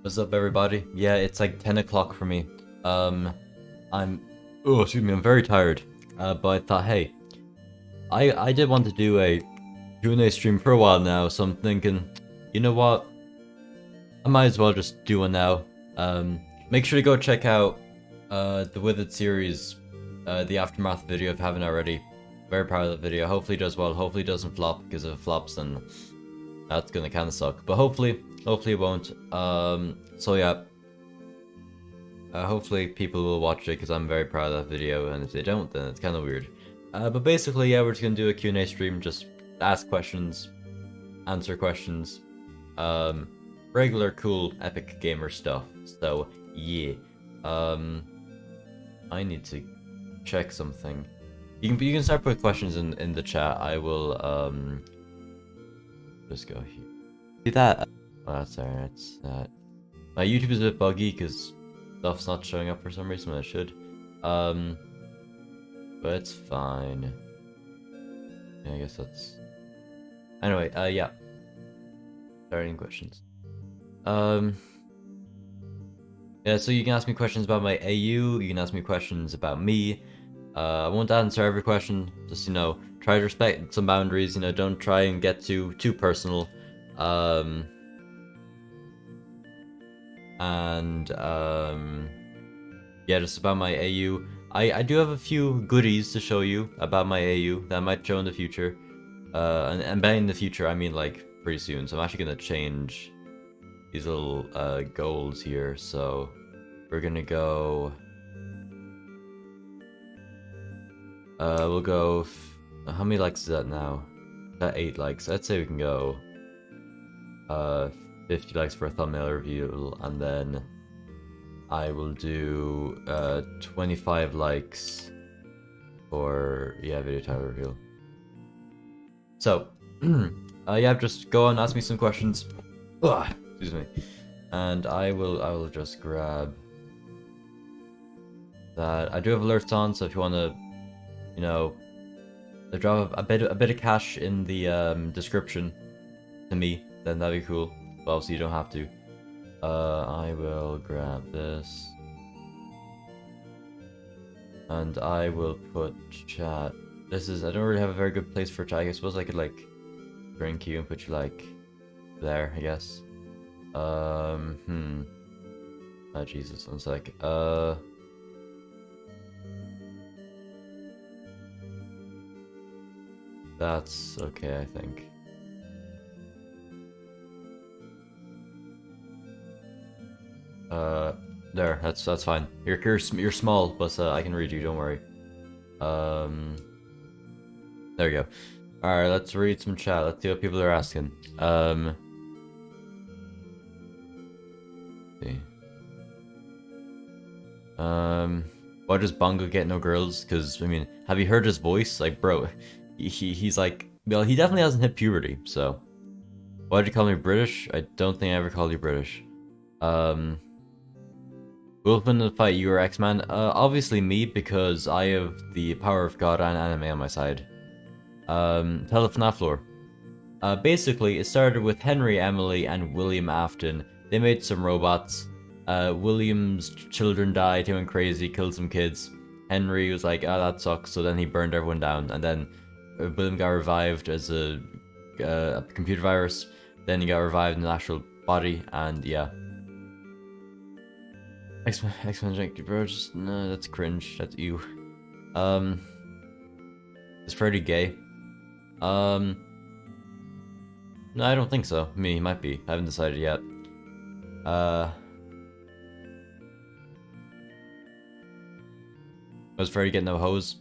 What's up, everybody? Yeah, it's like 10 o'clock for me. I'm, oh, excuse me, I'm very tired. But I thought, hey, I did want to do a Q&A stream for a while now, so I'm thinking, you know what? I might as well just do one now. Make sure to go check out, the Withered series, the Aftermath video if you haven't already. Very proud of the video. Hopefully it does well. Hopefully it doesn't flop, because if it flops, then that's gonna kinda suck. But hopefully it won't. So yeah. Hopefully people will watch it because I'm very proud of that video, and if they don't, then it's kind of weird. But basically, yeah, we're just gonna do a Q&A stream, just ask questions, answer questions, regular cool epic gamer stuff. So yeah, I need to check something. You can start putting questions in the chat. I will just go here. See that? Oh, that's alright. It's that. My YouTube is a bit buggy because stuff's not showing up for some reason when it should. But it's fine. Yeah, I guess that's... Anyway, yeah. Starting questions. Yeah, so you can ask me questions about my AU, you can ask me questions about me. I won't answer every question, just, you know, try to respect some boundaries, you know, don't try and get too personal. Yeah, just about my AU. I do have a few goodies to show you about my AU that I might show in the future. And by in the future, I mean like pretty soon. So I'm actually gonna change these little goals here. So we're gonna go. We'll go. How many likes is that now? That 8 likes. I'd say we can go. 50 likes for a thumbnail review, and then I will do 25 likes for video title reveal. So yeah, just go on, ask me some questions. Ugh, excuse me, and I will just grab that. I do have alerts on, so if you want to, you know, drop a bit of cash in the description to me, then that'd be cool. But obviously you don't have to. I will grab this. And I will put chat. This is, I don't really have a very good place for chat. I suppose I could like drink you and put you like there, I guess. Oh Jesus, one sec. That's okay, I think. There, that's fine. You're small, but I can read you, don't worry. There we go. Alright, let's read some chat. Let's see what people are asking. See. Why does Bongo get no girls? Because, I mean, have you heard his voice? Like, bro, he's like, well, he definitely hasn't hit puberty, so. Why'd you call me British? I don't think I ever called you British. Who will win the fight, you or X-Man? Obviously me, because I have the power of God and anime on my side. Tell the FNAF lore. Basically, it started with Henry, Emily, and William Afton. They made some robots. William's children died, he went crazy, killed some kids. Henry was like, ah, that sucks, so then he burned everyone down. And then William got revived as a computer virus. Then he got revived in an actual body, and yeah. X-Men Junkie, bro, just, no, that's cringe, that's you. Is Freddy gay? No, I don't think so. I mean, he might be, I haven't decided yet. Was Freddy getting no hoes?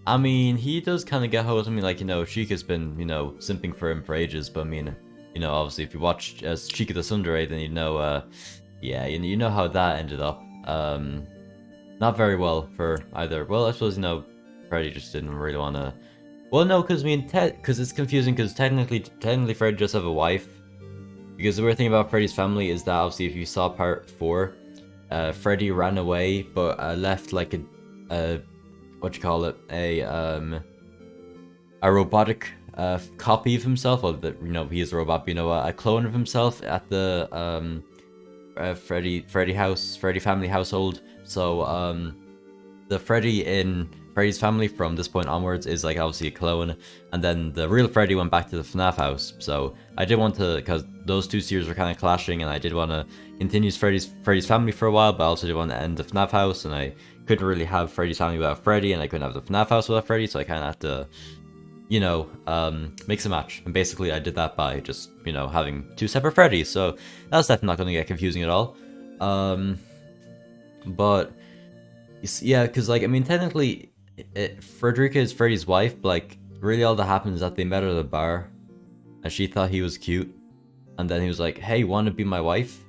I mean, he does kind of get hoes. I mean, like, you know, Chica's been, you know, simping for him for ages, but I mean, you know, obviously, if you watch Chica the Tsundere, then you know, yeah, you know how that ended up. Not very well for either. Well, I suppose, you know, Freddy just didn't really want to. Well, no, because I mean, because it's confusing. Because technically, Freddy does have a wife. Because the weird thing about Freddy's family is that obviously, if you saw part 4, Freddy ran away, but left like a what you call it, a robotic copy of himself. Well, you know, he is a robot. But, you know, a clone of himself at the Freddy family household. So the Freddy in Freddy's family from this point onwards is like obviously a clone, and then the real Freddy went back to the FNAF house. So I did want to, because those two series were kind of clashing, and I did want to continue Freddy's family for a while, but I also did want to end the FNAF house, and I couldn't really have Freddy's family without Freddy, and I couldn't have the FNAF house without Freddy, so I kind of had to, you know, mix and match. And basically I did that by just, you know, having two separate Freddys, so that's definitely not going to get confusing at all. But yeah, because like, I mean, technically Frederica is Freddy's wife, but like really all that happens is that they met at a bar and she thought he was cute, and then he was like, hey, want to be my wife?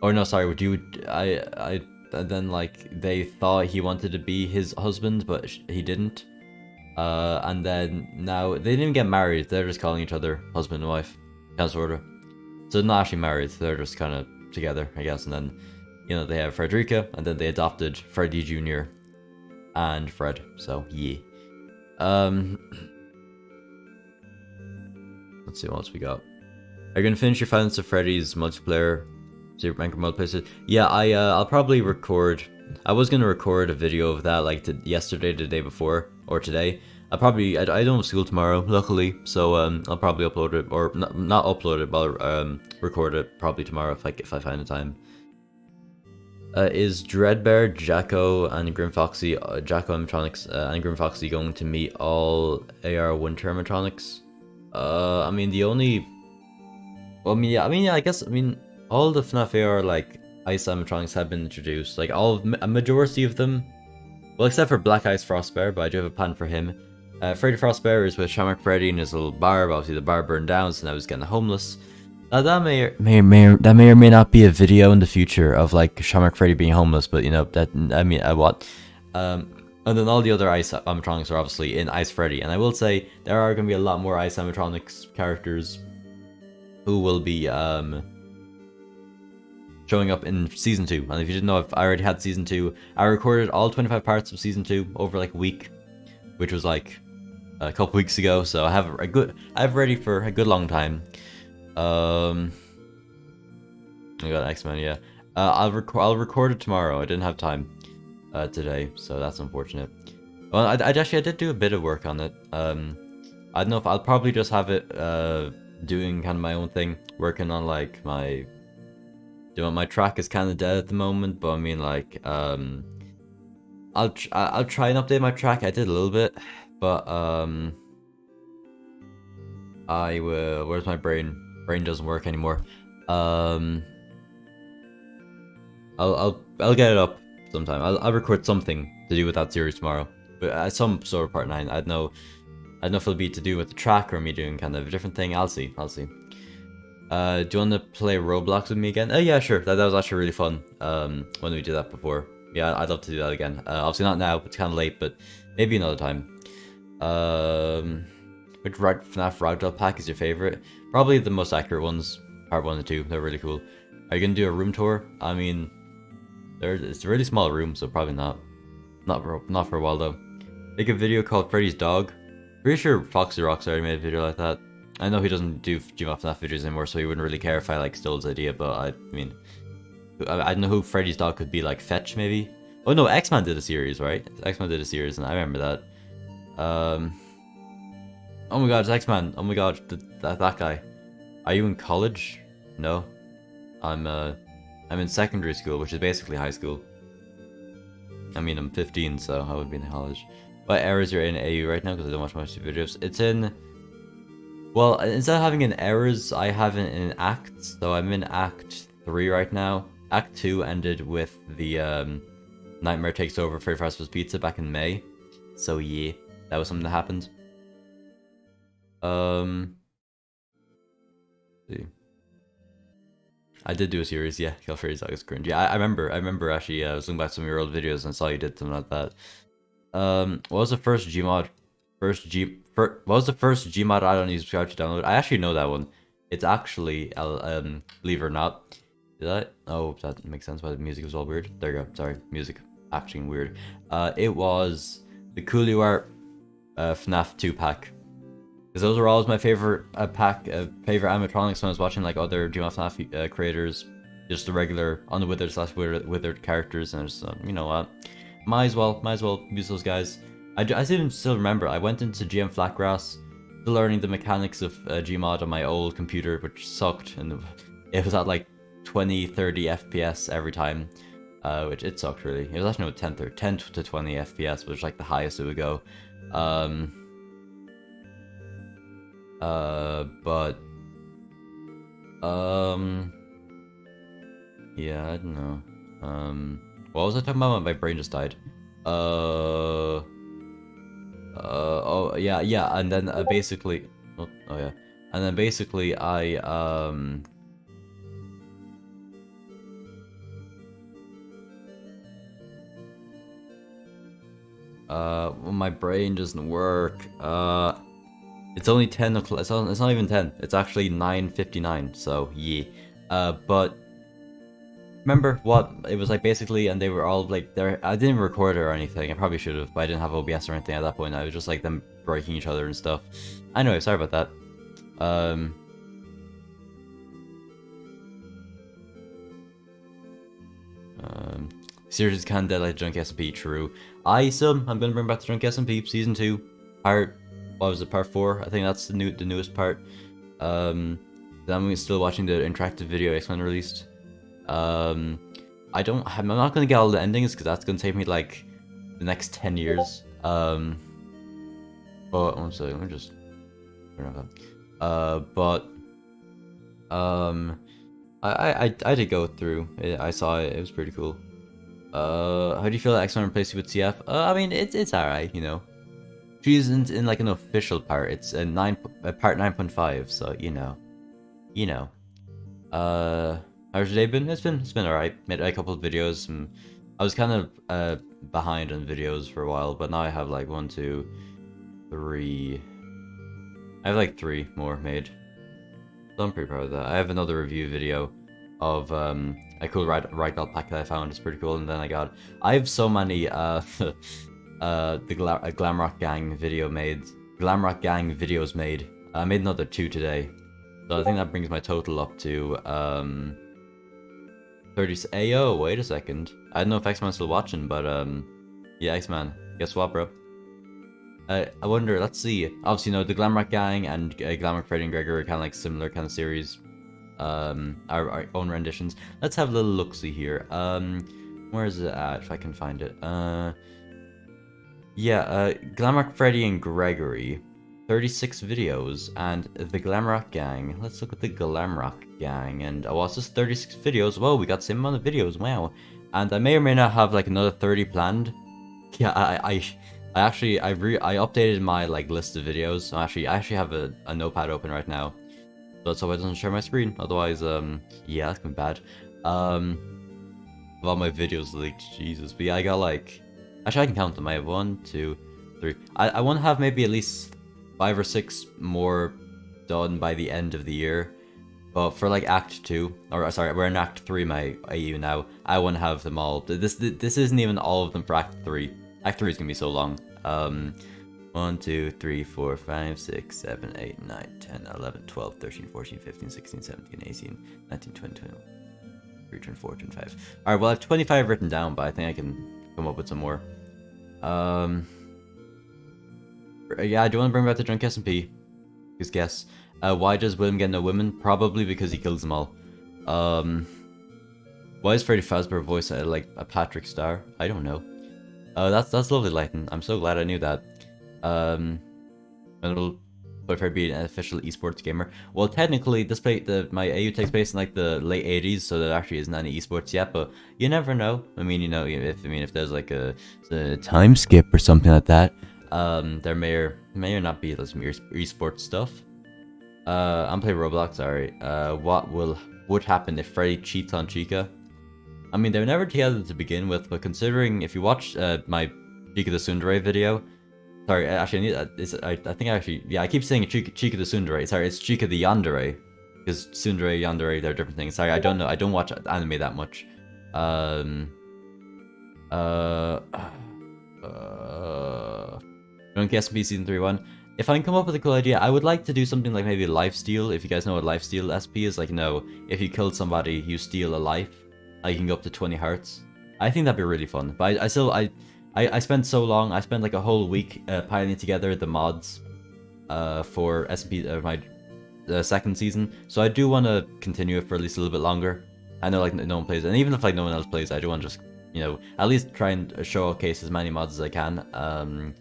Or no, sorry, would you, and then like they thought he wanted to be his husband, but he didn't. And then now they didn't even get married, they're just calling each other husband and wife, kind of sorta. So they're not actually married, they're just kind of together, I guess. And then, you know, they have Frederica, and then they adopted Freddy Jr. and Fred, so yeah. Let's see what else we got. Are you gonna finish your Finance of Freddy's multiplayer, Super Anchor multiplayer? Yeah, I'll probably record. I was gonna record a video of that like yesterday, the day before, or today. I don't have school tomorrow, luckily, so I'll probably upload it, or not upload it, but record it probably tomorrow if I find the time. Is Dreadbear, Jacko, and Grim Foxy, Jacko animatronics, and Grim Foxy going to meet all AR1 animatronics? I mean the only, well, I guess all the FNAF AR like ice animatronics have been introduced, like a majority of them, well, except for Black Ice Frostbear, but I do have a plan for him. Freddy Frostbear is with Shamrock Freddy in his little bar, but obviously the bar burned down, so now he's getting homeless. That may or may not be a video in the future of like Shamrock Freddy being homeless, but you know, that, I mean, what? And then all the other ice animatronics are obviously in Ice Freddy, and I will say there are going to be a lot more ice animatronics characters who will be showing up in Season 2. And if you didn't know, I already had Season 2. I recorded all 25 parts of Season 2 over like a week, which was like a couple weeks ago, so I have ready for a good long time. I got X-Men, yeah. I'll record it tomorrow. I didn't have time today, so that's unfortunate. Well, I did do a bit of work on it. I don't know if I'll probably just have it doing kind of my own thing, working on like my track is kind of dead at the moment, but I mean like I'll try and update my track. I did a little bit, but I will. Where's my brain? Brain doesn't work anymore. I'll get it up sometime. I'll record something to do with that series tomorrow, but some sort of part 9. I don't know if it'll be to do with the track or me doing kind of a different thing. I'll see. Do you want to play Roblox with me again? Yeah, sure. That was actually really fun. When we did that before. Yeah, I'd love to do that again. Obviously not now. It's kind of late, but maybe another time. Which FNAF Ragdoll pack is your favorite? Probably the most accurate ones, part 1 and 2. They're really cool. Are you gonna do a room tour? I mean, it's a really small room, so probably not. Not for a while though. Make a video called Freddy's Dog. Pretty sure Foxy Rocks already made a video like that. I know he doesn't do Gmod FNAF videos anymore, so he wouldn't really care if I like stole his idea. But I mean, I don't know who Freddy's Dog could be. Like Fetch maybe. Oh no, X-Man did a series, right? X-Man did a series, and I remember that. Oh my god, it's X-Man. Oh my god, that guy. Are you in college? No. I'm in secondary school, which is basically high school. I mean, I'm 15, so I would be in college. What errors you're in AU right now? Because I don't watch much videos. It's in... Well, instead of having in errors, I have it in acts. So I'm in Act 3 right now. Act 2 ended with the Nightmare Takes Over Freddy Fazbear's Pizza back in May. So yeah, that was something that happened. See. I did do a series, yeah. Kill Freddy's Dog is cringe. Yeah, I remember actually. I was looking back at some of your old videos and saw you did something like that. What was the first Gmod? What was the first Gmod add-on you subscribed to download? I actually know that one. It's actually believe it or not. Did I? Oh, that makes sense. Why the music was all weird. There you go. Sorry, music acting weird. It was the Coolio Art FNAF 2 pack. Because those were always my favorite favorite animatronics when I was watching like other Gmod FNAF creators, just the regular unwithered slash withered characters, and just you know what, might as well use those guys. I still remember I went into GM Flatgrass, still learning the mechanics of Gmod on my old computer, which sucked, and it was at like 20-30 FPS every time, which it sucked really. It was actually no 10 to 20 FPS, which was like the highest it would go. But yeah, I don't know. What was I talking about? My brain just died. Oh yeah, and then basically, oh yeah, and then basically well, my brain doesn't work. It's only 10 o'clock. It's not even 10. It's actually 9:59. So yeah. But remember what it was like basically, and they were all like there. I didn't record it or anything. I probably should have, but I didn't have OBS or anything at that point. I was just like them breaking each other and stuff. Anyway, sorry about that. Series can deadline Junkie SMP. True. I'm gonna bring back the Junkie SMP season 2 part. What was it, part 4? I think that's the newest part. Then I'm still watching the interactive video X-Men released. I'm not gonna get all the endings because that's gonna take me like the next 10 years. But one second, let me just turn that. I did go through it. I saw it. It was pretty cool. How do you feel that X-Men replaced you with CF? I mean, it's alright, you know. She isn't in like an official part. It's a part 9.5, so you know. How's your day been? It's been alright. Made a couple of videos. And I was kind of behind on videos for a while, but now I have like 1, 2, 3. I have like 3 more made. So I'm pretty proud of that. I have another review video of a cool ragdoll pack that I found. It's pretty cool. And then I have so many the Glamrock Gang videos made. I made another 2 today, so I think that brings my total up to 30. Ayo, wait a second. I don't know if X-Man's still watching, but yeah, X-Man, guess what, bro? I wonder. Let's see. Obviously, you know, the Glamrock Gang and Glamrock Freddy and Gregor are kind of like similar kind of series. Our own renditions. Let's have a little look-see here. Where is it at? If I can find it. Yeah, Glamrock Freddy and Gregory, 36 videos, and the Glamrock Gang. Let's look at the Glamrock Gang, and oh, it's just 36 videos. Whoa, we got the same amount of videos. Wow, and I may or may not have like another 30 planned. Yeah, I updated my like list of videos. So I actually have a notepad open right now. So that's why it doesn't share my screen. Otherwise, yeah, that's been bad. All my videos leaked, Jesus. But yeah, I got like, actually I can count them. I have 1, 2, 3. I want to have maybe at least 5 or 6 more done by the end of the year. But for like Act 2, or sorry, we're in Act 3 my AU now. I want to have them all. This isn't even all of them for Act 3. Act 3 is gonna be so long. 1, 2, 3, 4, 5, 6, 7, 8, 9, 10, 11, 12, 13, 14, 15, 16, 17, 18, 19, 20, 21, 23, 24, 25. Alright, well I have 25 written down, but I think I can come up with some more. Yeah, I do want to bring back the Drunk SMP. Just guess. Why does William get no women? Probably because he kills them all. Why is Freddy Fazbear voice like a Patrick Star? I don't know. That's lovely, Lighten. I'm so glad I knew that. It'll be an official esports gamer. Well, technically, my AU takes place in like the late 80s, so there actually isn't any esports yet. But you never know. I mean, you know, if there's like a time skip or something like that, there may or not be some esports stuff. I'm playing Roblox. Sorry. What would happen if Freddy cheats on Chica? I mean, they were never together to begin with, but considering if you watch my Chica the Tsundere video. Sorry, actually, I think I keep saying Chica the Tsundere. Sorry, it's Chica the Yandere. Because Tsundere, Yandere, they're different things. Sorry, I don't know. I don't watch anime that much. Junkie SMP Season 3-1. if I can come up with a cool idea, I would like to do something like maybe lifesteal. If you guys know what lifesteal SP is, like, you know, if you killed somebody, you steal a life. You can go up to 20 hearts. I think that'd be really fun. But I spent so long. I spent like a whole week piling together the mods for SMP my second season. So I do want to continue it for at least a little bit longer. I know like no one plays, and even if like no one else plays, I do want to just, you know, at least try and showcase as many mods as I can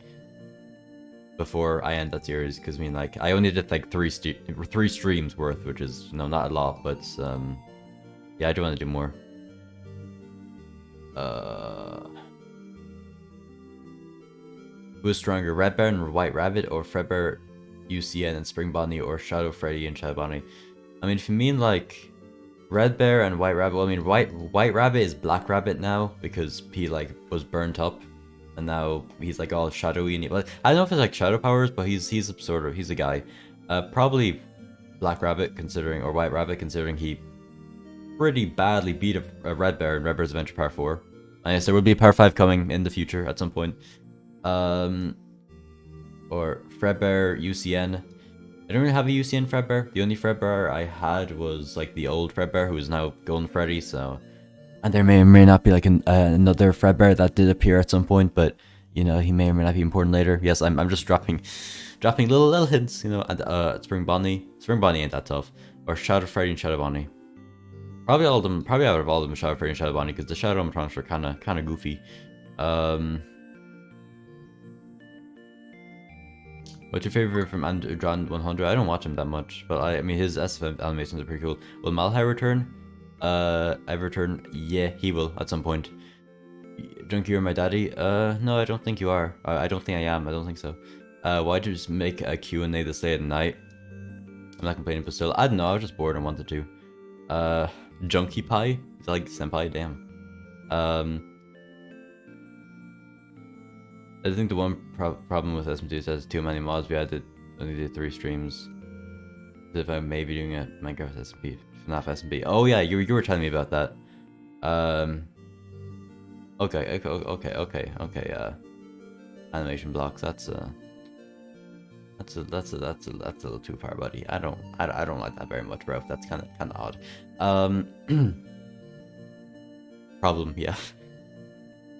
before I end that series. Because I mean, like, I only did like three streams worth, which is, you know, not a lot, but yeah, I do want to do more. Who's stronger, Red Bear and White Rabbit, or Fredbear, UCN and Spring Bonnie, or Shadow Freddy and Shadow Bonnie? I mean, if you mean like Red Bear and White Rabbit, well, I mean, White Rabbit is Black Rabbit now because he like was burnt up, and now he's like all shadowy. And well, I don't know if it's like shadow powers, but he's a guy. Probably Black Rabbit considering, or White Rabbit considering he pretty badly beat a Red Bear in Red Bear's Adventure Part 4. And yes, there will be a Part 5 coming in the future at some point. Or Fredbear UCN. I don't really have a UCN Fredbear. The only Fredbear I had was like the old Fredbear, who is now Golden Freddy. So, and there may or may not be like another Fredbear that did appear at some point, but you know, he may or may not be important later. Yes, I'm just dropping little hints, you know. And Spring Bonnie ain't that tough. Or Shadow Freddy and Shadow Bonnie. Probably all of them. Probably out of all of them, Shadow Freddy and Shadow Bonnie, because the Shadow animatronics are kind of goofy. What's your favorite from Andron 100? I don't watch him that much, but I mean his SF animations are pretty cool. Will Malhai return? I return. Yeah, he will at some point. Junkie, you're my daddy? No, I don't think you are. I don't think I am. I don't think so. Why'd you just make a Q&A this late at night? I'm not complaining, but still, I don't know. I was just bored and wanted to. Junkie Pie? Is that like Senpai? Damn. I think the one problem with SM2 is there's too many mods. We had to only do 3 streams. If I may be doing a Minecraft SMP, FNAF SMP. Oh yeah, you were telling me about that. Okay. Animation blocks. That's a little too far, buddy. I don't like that very much, bro. That's kind of odd. Problem, yeah.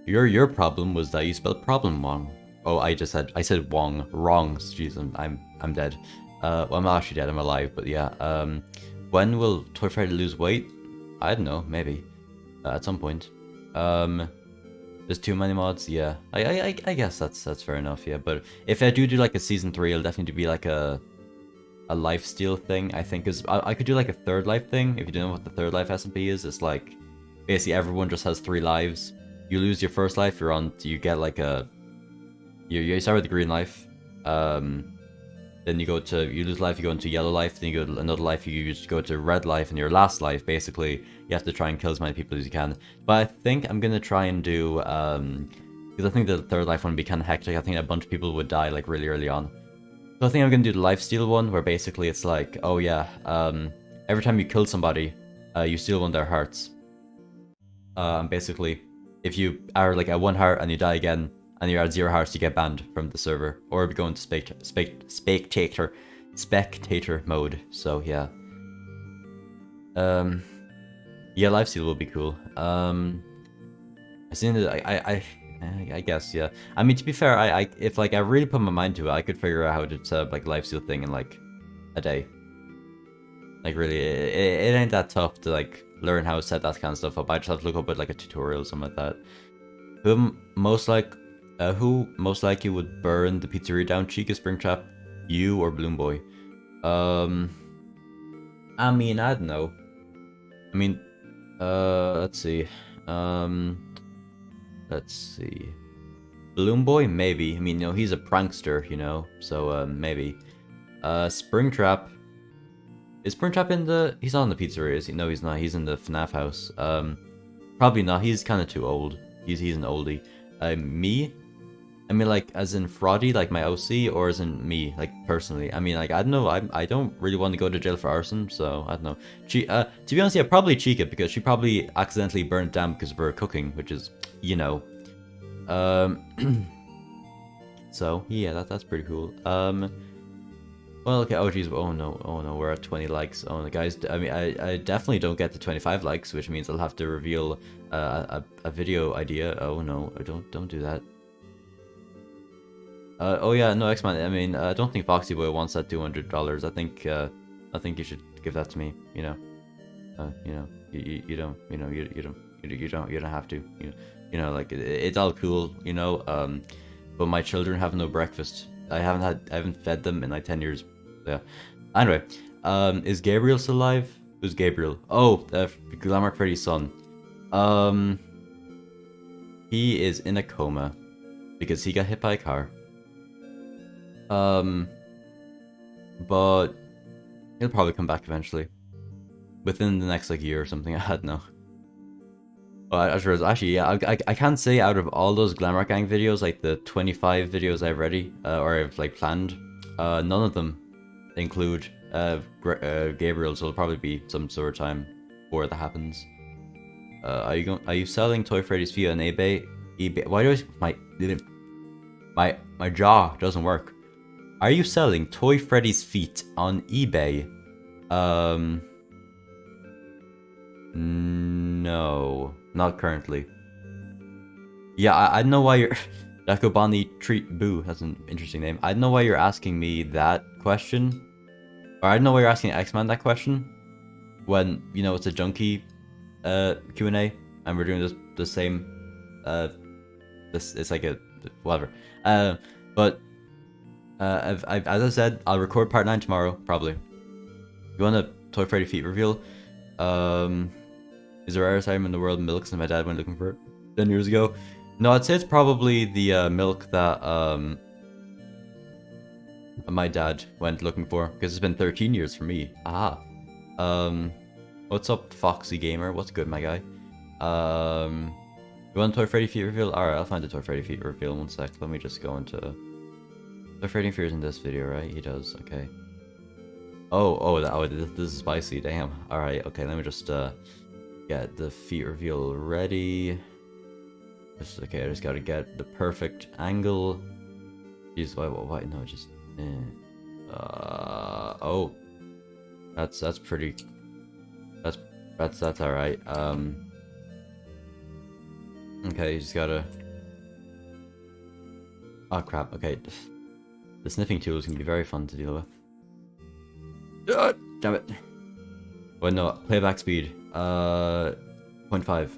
Your problem was that you spelled problem wrong. Oh, I said wrong. Jeez, I'm dead. Well, I'm not actually dead. I'm alive, but yeah. When will Toy Freddy lose weight? I don't know. Maybe at some point. There's too many mods. Yeah, I guess that's fair enough. Yeah, but if I do like a season 3, it'll definitely be like a lifesteal thing. I think is I could do like a third life thing. If you don't know what the third life SMP is, it's like basically everyone just has 3 lives. You lose your first life, you get like you start with the green life, then you lose life, you go into yellow life, then you go to another life, you just go to red life, and your last life, basically, you have to try and kill as many people as you can. But I think I'm gonna try and do, because I think the third life one would be kind of hectic. I think a bunch of people would die like really early on. So I think I'm gonna do the lifesteal one, where basically it's like, oh yeah, every time you kill somebody, you steal one of their hearts. Basically, if you are like at 1 heart and you die again, and you're at 0 hearts, you get banned from the server, or go into spectator mode. So yeah, yeah, lifesteal will be cool. I seen that. I guess, yeah. I mean, to be fair, if like I really put my mind to it, I could figure out how to set up like lifesteal thing in like a day. Like really, it ain't that tough to like learn how to set that kind of stuff up. I just have to look up with like a tutorial or something like that. Who most likely would burn the pizzeria down? Chica, Springtrap, you, or Bloom Boy? I mean, I don't know. I mean, let's see. Let's see. Bloom Boy, maybe. I mean, you know, he's a prankster, you know, so maybe. Springtrap. Is Springtrap in the... He's not in the pizzeria, is he? No, he's not. He's in the FNAF house. Probably not. He's kind of too old. He's an oldie. Me? I mean, like, as in Fraudy, like my OC, or as in me, like, personally? I mean, like, I don't know. I don't really want to go to jail for arson, so I don't know. To be honest, yeah, probably Chica, because she probably accidentally burned down because of her cooking, which is, you know. So yeah, that's pretty cool. Well, okay. Oh geez. Oh no. We're at 20 likes. Oh, the guys. I mean, I definitely don't get to 25 likes, which means I'll have to reveal a video idea. Oh no, don't do that. Oh yeah, no, X-Man. I mean, I don't think Foxy Boy wants that $200. I think you should give that to me. You know, you don't, you don't have to. Like it's all cool. But my children have no breakfast. I haven't fed them in like 10 years. Yeah. Anyway, is Gabriel still alive? Who's Gabriel? Oh, Glamour Freddy's son. He is in a coma because he got hit by a car. But he'll probably come back eventually. Within the next like year or something. I don't know. But actually, yeah, I can't say out of all those Glamour Gang videos, like the 25 videos I've ready or I've like planned, none of them include Gabriel, so it'll probably be some sort of time before that happens. Are you selling Toy Freddy's feet on eBay? Why do my jaw doesn't work? Are you selling Toy Freddy's feet on eBay? No, not currently. Yeah, I don't know why you're... Dakobani Treat Boo, that's an interesting name. I don't know why you're asking me that question. Or I don't know why you're asking X-Man that question. When, it's a Junkie QNA, and we're doing the same... it's like a... whatever. But... as I said, I'll record part 9 tomorrow, probably. You want a Toy Freddy feet reveal? Is the rarest item in the world milk since my dad went looking for it 10 years ago? No, I'd say it's probably the milk that my dad went looking for, because it's been 13 years for me. Aha. What's up, Foxy Gamer? What's good, my guy? You want a Toy Freddy feet reveal? Alright, I'll find a Toy Freddy feet reveal. One sec. Let me just go into... Toy Freddy fears in this video, right? He does. Okay. This is spicy. Damn. Alright, okay. Let me just get the feet reveal ready. Okay, I just gotta get the perfect angle. Jeez, why? No, just... oh. That's pretty... That's alright. Okay, you just gotta... Oh, crap. Okay. The sniffing tools can be very fun to deal with. Damn it. Wait, no. Playback speed. 0.5.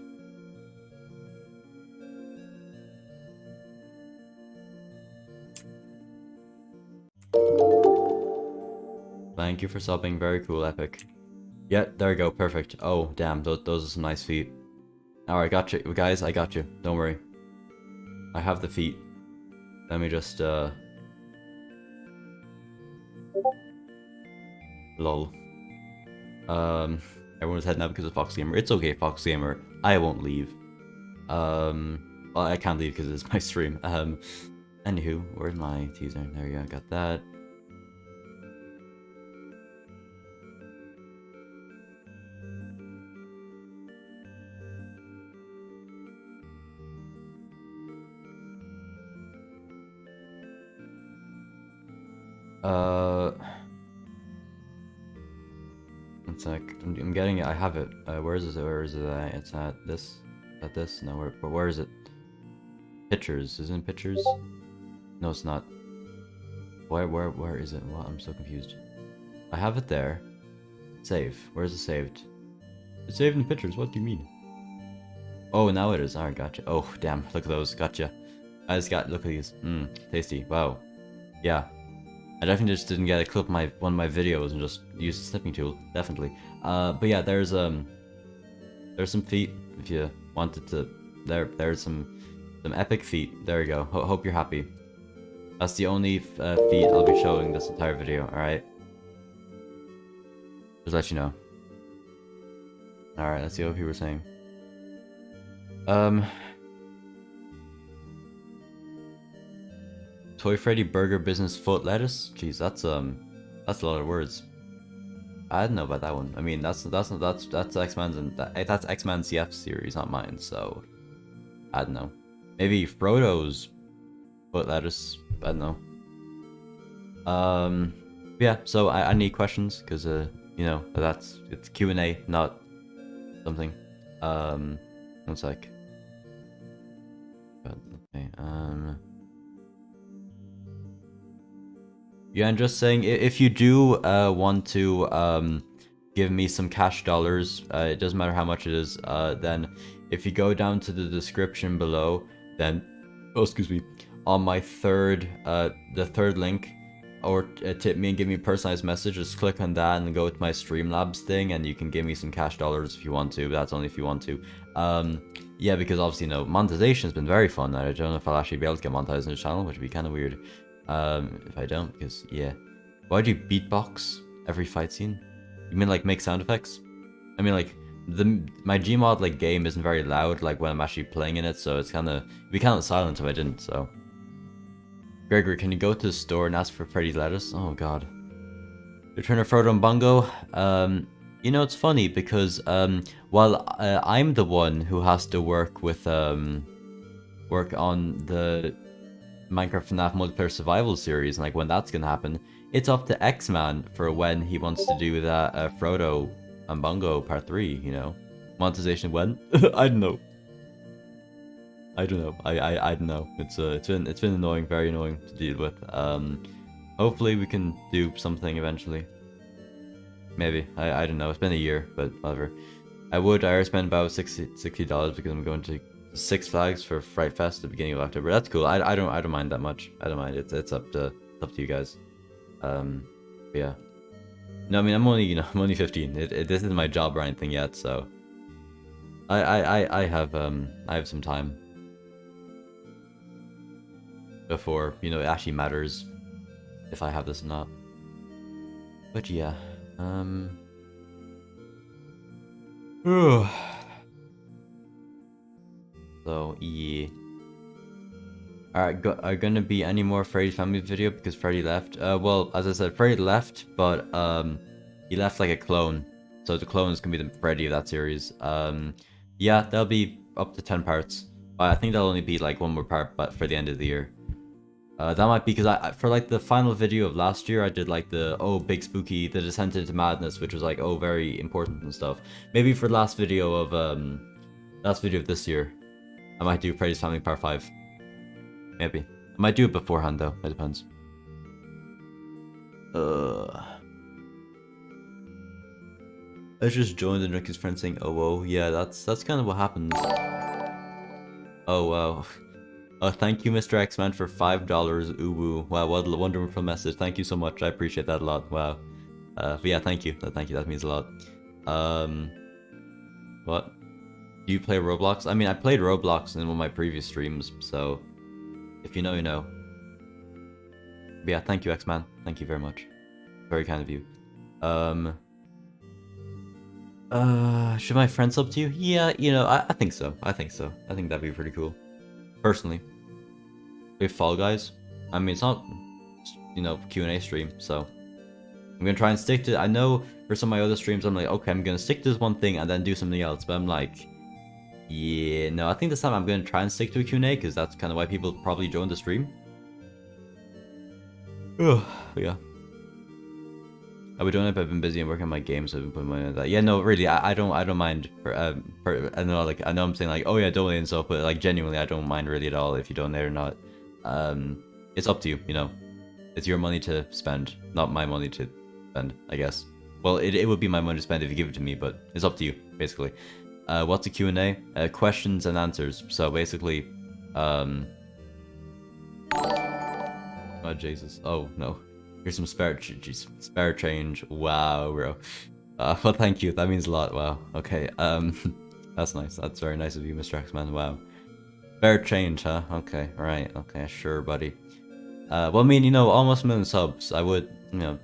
Thank you for subbing. Very cool, epic. Yeah, there we go. Perfect. Oh, damn. Those are some nice feet. Alright, got you. Guys, I got you. Don't worry. I have the feet. Let me just, lol. Everyone's heading out because of Fox Gamer. It's okay, Fox Gamer. I won't leave. Well, I can't leave because it's my stream. Anywho, where's my teaser? There we go, got that. One sec. I'm getting it. I have it. Where is it? Where is it at? It's at this. At this? No, where is it? Pictures. Is it in pictures? No, it's not. Where is it? What? I'm so confused. I have it there. Save. Where is it saved? It's saved in pictures. What do you mean? Oh, now it is. Alright, gotcha. Oh, damn. Look at those. Gotcha. I just got. Look at these. Tasty. Wow. Yeah. I definitely just didn't get a clip of one of my videos and just use the snipping tool, definitely. But yeah, there's some feet if you wanted to. There's some epic feet. There you go. Hope you're happy. That's the only feet I'll be showing this entire video. All right. Just let you know. All right. Let's see what people are saying. Toy Freddy Burger Business Foot Lettuce? Jeez, that's a lot of words. I didn't know about that one. I mean, that's X-Man's and that's X-Man CF series, not mine. So I don't know. Maybe Frodo's Foot Lettuce. I don't know. Yeah, so I need questions, because, you know, it's Q&A, not something. One sec. Okay, yeah, I'm just saying, if you do want to give me some cash dollars, it doesn't matter how much it is, then if you go down to the description below, then, oh, excuse me, on my the third link, or tip me and give me a personalized message, just click on that and go to my Streamlabs thing, and you can give me some cash dollars if you want to, but that's only if you want to. Yeah, because obviously, you know, monetization has been very fun. I don't know if I'll actually be able to get monetized on the channel, which would be kind of weird. If I don't, because, yeah. Why do you beatbox every fight scene? You mean, like, make sound effects? I mean, like, my Gmod, like, game isn't very loud, like, when I'm actually playing in it, so it's kind of, it'd be kind of silent if I didn't, so. Gregory, can you go to the store and ask for Freddy lettuce? Oh, God. Return of Frodo and Bongo? You know, it's funny, because, while I'm the one who has to work with, work on the Minecraft FNAF multiplayer survival series, and like when that's gonna happen, it's up to X-Man for when he wants to do that Frodo and Bongo part 3, you know? Monetization when? I don't know. I don't know. I don't know. It's been annoying, very annoying to deal with. Hopefully we can do something eventually. Maybe. I don't know. It's been a year, but whatever. I already spent about $60 because I'm going to Six Flags for Fright Fest at the beginning of October. That's cool. I don't mind that much. I don't mind. It's up to you guys. Yeah. No, I mean I'm only, you know, I'm only 15. This isn't my job or anything yet, so I have some time before, you know, it actually matters if I have this or not. But yeah. So, yeah. Alright, are gonna be any more Freddy's family video because Freddy left? Well, as I said, Freddy left, but, he left like a clone. So the clone is gonna be the Freddy of that series. Yeah, that'll be up to 10 parts. But I think that'll only be like one more part, but for the end of the year. That might be because for like the final video of last year, I did like the, oh, big spooky, the descent into madness, which was like, oh, very important and stuff. Maybe for the last video of this year, I might do Freddy's Family Part 5. Maybe. I might do it beforehand though, it depends. I just joined the Junkie's friend saying, oh, whoa, yeah, that's kind of what happens. Oh, wow. Oh, thank you, Mr. X-Man, for $5. Uwu. Wow, what a wonderful message. Thank you so much. I appreciate that a lot. Wow. But yeah, thank you. Thank you. That means a lot. What? Do you play Roblox? I mean, I played Roblox in one of my previous streams, so if you know, you know. But yeah, thank you, X-Man. Thank you very much. Very kind of you. Should my friend sub to you? Yeah, you know, I think so. I think so. I think that'd be pretty cool. Personally. With Fall Guys. I mean, it's not, you know, Q&A stream, so I'm gonna try and stick to, I know for some of my other streams, I'm like, okay, I'm gonna stick to this one thing and then do something else, but I'm like, yeah, no, I think this time I'm gonna try and stick to a Q&A, because that's kind of why people probably join the stream. Oh, yeah. I would doing it, but I've been busy and working on my game, so I've been putting money on that. Yeah, no, really, I don't mind. I know, like, I know I'm saying like, oh yeah, donate and stuff, but like genuinely, I don't mind really at all if you donate or not. It's up to you, you know. It's your money to spend, not my money to spend, I guess. Well, it would be my money to spend if you give it to me, but it's up to you, basically. What's a Q&A? Questions and answers. So basically, oh Jesus, oh no. Here's some spare change. Wow, bro. Well, thank you. That means a lot. Wow. Okay. That's nice. That's very nice of you, Mr. X-Man. Wow. Spare change, huh? Okay. All right. Okay. Sure, buddy. Well, I mean, you know, almost a million subs. I would, you know,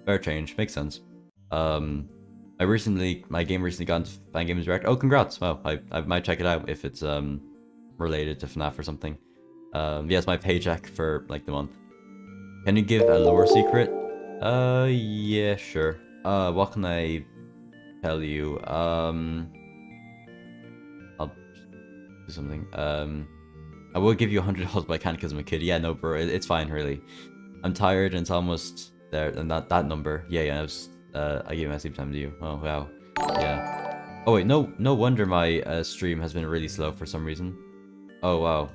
spare change makes sense. My game recently got into Fan Games Direct. Oh, congrats! Wow. I might check it out if it's related to FNAF or something. Yeah, it's my paycheck for like the month. Can you give a lore secret? Yeah, sure. What can I tell you? I'll do something. I will give you $100, but I can't because I'm a kid. Yeah, no, bro, it's fine, really. I'm tired and it's almost there, and that number. Yeah, I gave my sleep time to you. Oh, wow. Yeah. Oh, wait, no wonder my stream has been really slow for some reason. Oh, wow.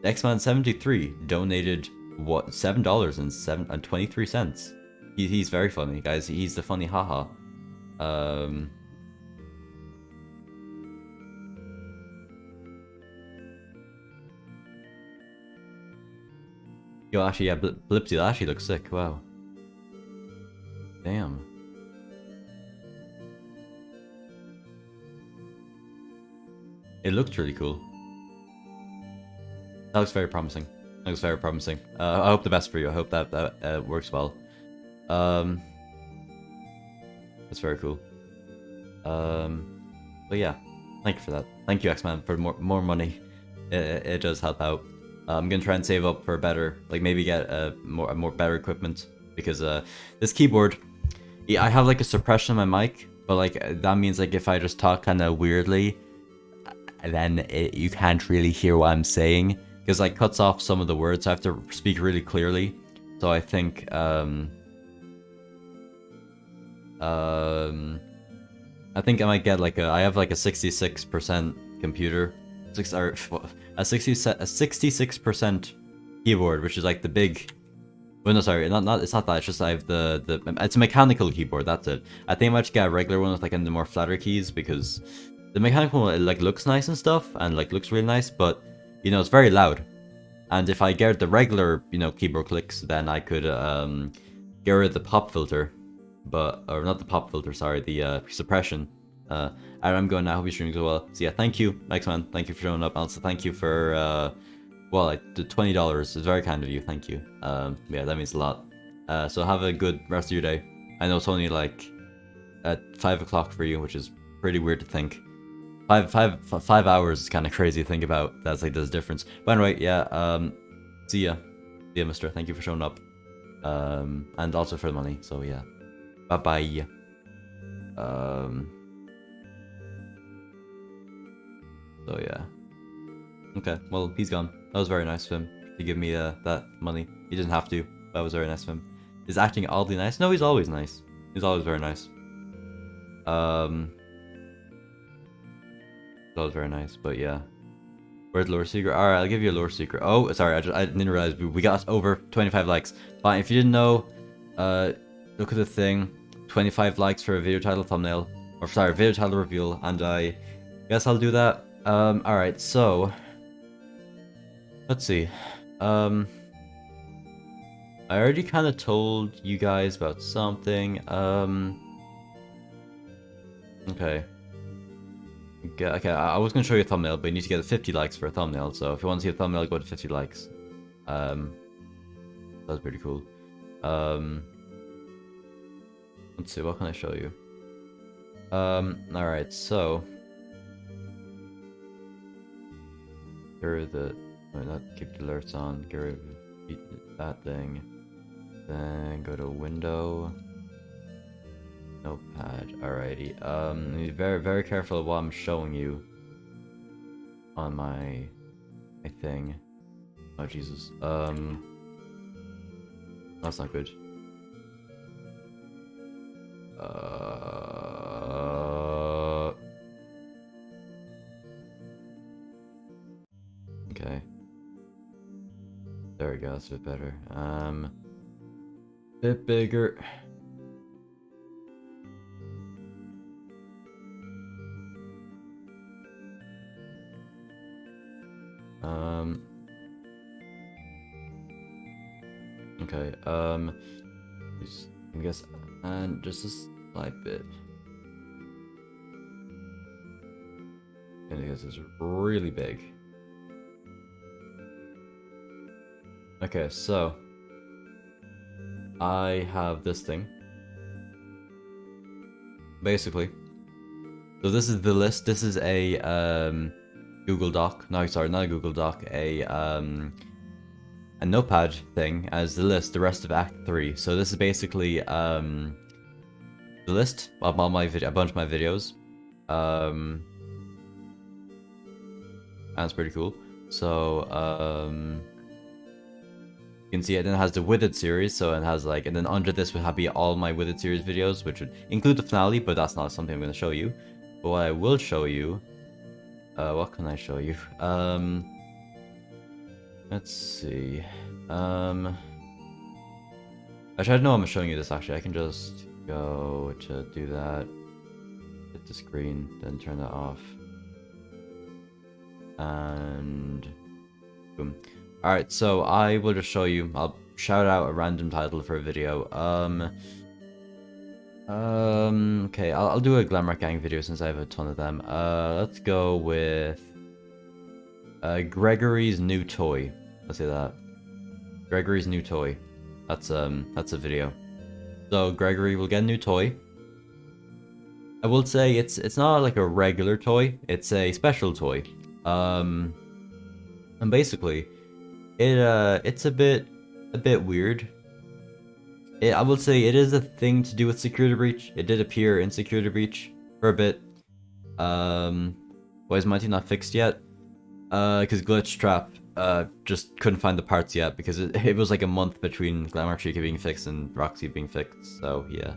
Xman73 donated, what, $7.23. He's very funny, guys. He's the funny haha. Yo, actually, yeah, Blipsy, that actually looks sick. Wow. Damn. It looks really cool. That looks very promising. That looks very promising. I hope the best for you. I hope that works well. That's very cool. But yeah, thank you for that. Thank you, X-Man, for more money. It does help out. I'm gonna try and save up for a better, like maybe get more better equipment, because this keyboard, yeah, I have like a suppression on my mic, but like that means like if I just talk kind of weirdly, then you can't really hear what I'm saying, because like cuts off some of the words. So I have to speak really clearly. So I think I might get like I have like a 66% computer, a 66% keyboard, which is like the big. Well, no, sorry, not it's not that. It's just I have it's a mechanical keyboard. That's it. I think I might just get a regular one with like the more flatter keys, because the mechanical one, it like looks nice and stuff, and like looks really nice, but you know it's very loud. And if I get the regular keyboard clicks, then I could get rid of the pop filter, or not the pop filter, sorry, the suppression. I'm going now. Hope you're streaming as well. So yeah, thank you, X-Man. Thank you for showing up. Also, thank you for well, like the $20 is very kind of you. Thank you. Yeah, that means a lot. So have a good rest of your day. I know it's only like at 5 o'clock for you, which is pretty weird to think. 5 hours is kind of crazy to think about. That's like there's a difference. But anyway, yeah. See ya, Mister. Thank you for showing up. And also for the money. So yeah. Bye bye. So yeah. Okay, well, he's gone. That was very nice of him to give me that money. He didn't have to. That was very nice of him. Is acting oddly nice? No, he's always nice. He's always very nice. That was very nice, but yeah. Where's lore secret? Alright, I'll give you a lore secret. Oh, sorry, I didn't realize we got over 25 likes. Fine, if you didn't know, look at the thing. 25 likes for a video title thumbnail. Or sorry, video title reveal, and I guess I'll do that. Alright, so let's see. I already kind of told you guys about something. Okay. Okay, I was gonna show you a thumbnail, but you need to get 50 likes for a thumbnail. So if you want to see a thumbnail, go to 50 likes. That's pretty cool. Let's see, what can I show you? Alright, so get rid of the not keep the alerts on, get rid of that thing. Then go to window. Notepad. Alrighty. Be very, very careful of what I'm showing you on my thing. Oh Jesus. That's not good. Okay. There we go. That's a bit better. Bit bigger. Okay, I guess, and just a slight bit. And I guess it's really big. Okay, so I have this thing. Basically. So this is the list. This is a Google Doc. No, sorry, not a Google Doc. A notepad thing as the list, the rest of Act 3. So this is basically the list of all my a bunch of my videos. And it's pretty cool. So, you can see it then has the Withered series, so it has like, and then under this would be all my Withered series videos, which would include the finale, but that's not something I'm going to show you. But what I will show you, what can I show you? Let's see. Actually, I know I'm showing you this actually. I can just go to do that, hit the screen, then turn that off. And boom. Alright, so I will just show you. I'll shout out a random title for a video. Okay, I'll do a Glamour Gang video since I have a ton of them. Let's go with Gregory's new toy. Let's say that. Gregory's new toy. That's a video. So Gregory will get a new toy. I will say it's not like a regular toy. It's a special toy. And basically, it's a bit weird. I will say it is a thing to do with Security Breach. It did appear in Security Breach for a bit. Why is my team not fixed yet? Because Glitch Trap just couldn't find the parts yet because it was like a month between Glamour Chica being fixed and Roxy being fixed. So yeah.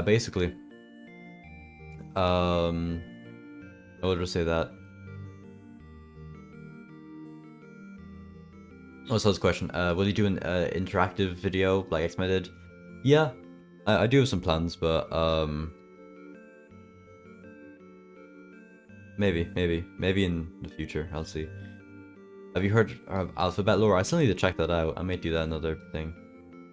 Basically, I will just say that. Oh, so this question, will you do an interactive video like X-Men did? Yeah, I do have some plans, but maybe in the future, I'll see. Have you heard of Alphabet Lore? I still need to check that out. I might do that another thing.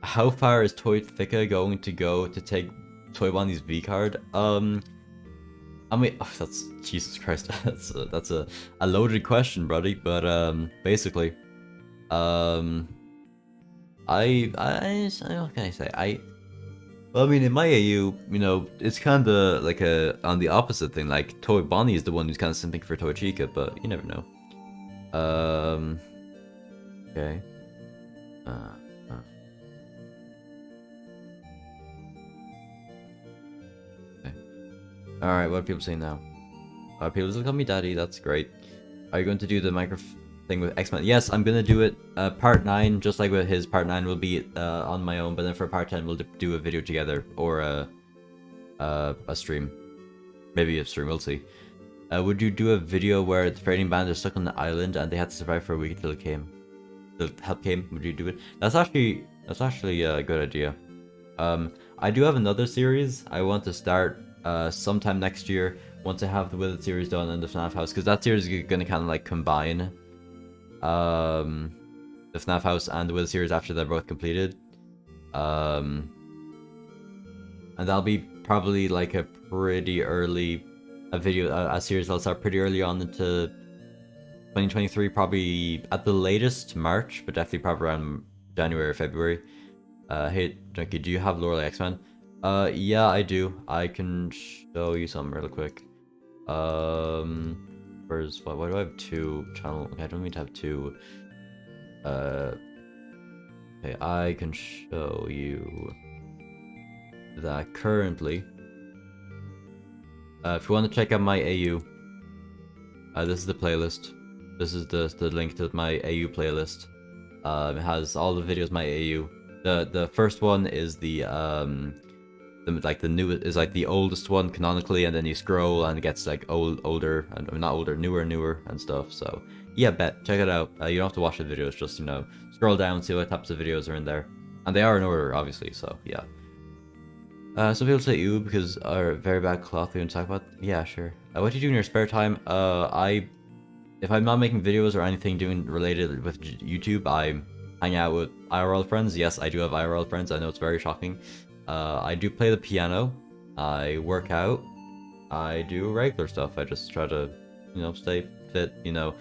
How far is Toy Thicka going to go to take Toy Bonnie's V card? I mean, oh, that's Jesus Christ. that's a loaded question, buddy. But basically, what can I say? Well, I mean, in my AU, you know, it's kind of like on the opposite thing. Like Toy Bonnie is the one who's kind of simping for Toy Chica, but you never know. Okay. Alright, what are people saying now? People just call me daddy, that's great. Are you going to do the micro thing with X-Men? Yes, I'm gonna do it. Part 9, just like with his part 9 will be on my own, but then for part 10 we'll do a video together, or a stream. Maybe a stream, we'll see. Would you do a video where the trading band is stuck on the island and they had to survive for a week until it came? The help came? Would you do it? That's actually a good idea. I do have another series I want to start sometime next year once I have the Withered series done and the FNAF house, because that series is gonna kind of like combine the FNAF house and the Withered series after they're both completed. And that'll be probably like a pretty early a series that'll start pretty early on into 2023, probably at the latest March, but definitely probably around January or February. Hey Junkie, do you have Lore like X-Men? Yeah, I do. I can show you some real quick. Where's why do I have 2 channel? Okay, I don't mean to have 2. Okay, I can show you that currently. If you want to check out my AU, this is the playlist. This is the link to my AU playlist. It has all the videos my AU. The first one is the newest, is like the oldest one canonically, and then you scroll and it gets like older and not older, newer and stuff. So yeah, check it out. You don't have to watch the videos, just you know, scroll down, see what types of videos are in there, and they are in order, obviously. So yeah. Some people say ooh because are very bad cloth and talk about. Yeah, sure. What do you do in your spare time? If I'm not making videos or anything doing related with YouTube, I hang out with IRL friends. Yes, I do have IRL friends. I know it's very shocking. I do play the piano. I work out. I do regular stuff. I just try to, you know, stay fit. You know,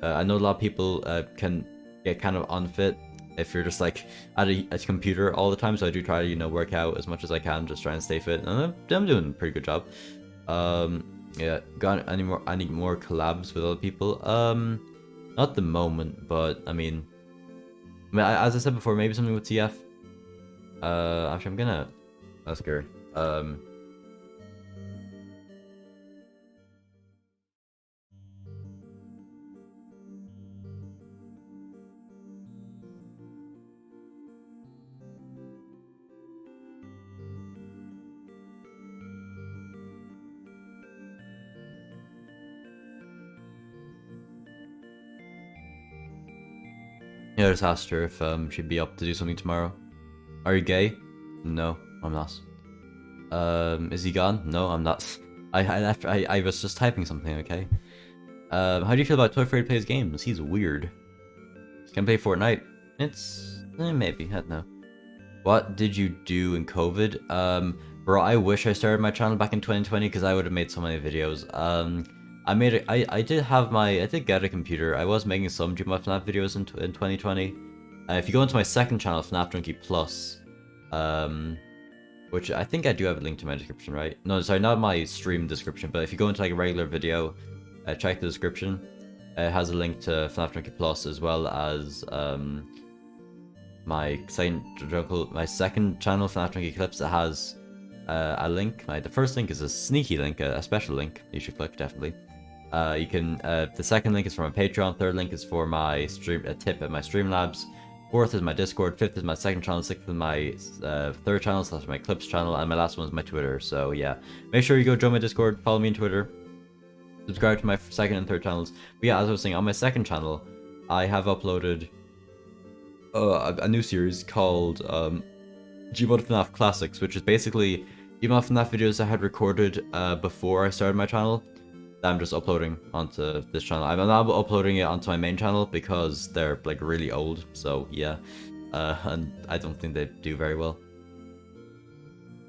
I know a lot of people can get kind of unfit if you're just like at a computer all the time. So I do try to, you know, work out as much as I can, just try and stay fit, and I'm doing a pretty good job. Yeah, got any more collabs with other people? Not at the moment, but I mean, as I said before, maybe something with TF. Actually, I'm gonna ask her. Yeah, I just asked her if she'd be up to do something tomorrow. Are you gay? No, I'm not. Is he gone? No, I'm not. I was just typing something, okay? How do you feel about Toy Freddy plays games? He's weird. Can play Fortnite? It's maybe, I don't know. What did you do in COVID? Bro, I wish I started my channel back in 2020 because I would have made so many videos. I did get a computer. I was making some Gmod FNAF videos in 2020. If you go into my second channel, FNAF Junkie Plus, which I think I do have a link to my description, right? No, sorry, not my stream description, but if you go into like a regular video, check the description. It has a link to FNAF Junkie Plus as well as my second channel, FNAF Junkie Clips. It has a link. The first link is a sneaky link, a special link you should click definitely. You can. The second link is for my Patreon. Third link is for my stream, a tip at my Streamlabs. Fourth is my Discord. Fifth is my second channel. Sixth is my third channel. So that's my Clips channel, and my last one is my Twitter. So yeah, make sure you go join my Discord, follow me on Twitter, subscribe to my second and third channels. But yeah, as I was saying, on my second channel, I have uploaded a new series called Gmod FNAF Classics, which is basically Gmod FNAF videos I had recorded before I started my channel that I'm just uploading onto this channel. I'm not uploading it onto my main channel because they're like really old, so yeah, and I don't think they do very well.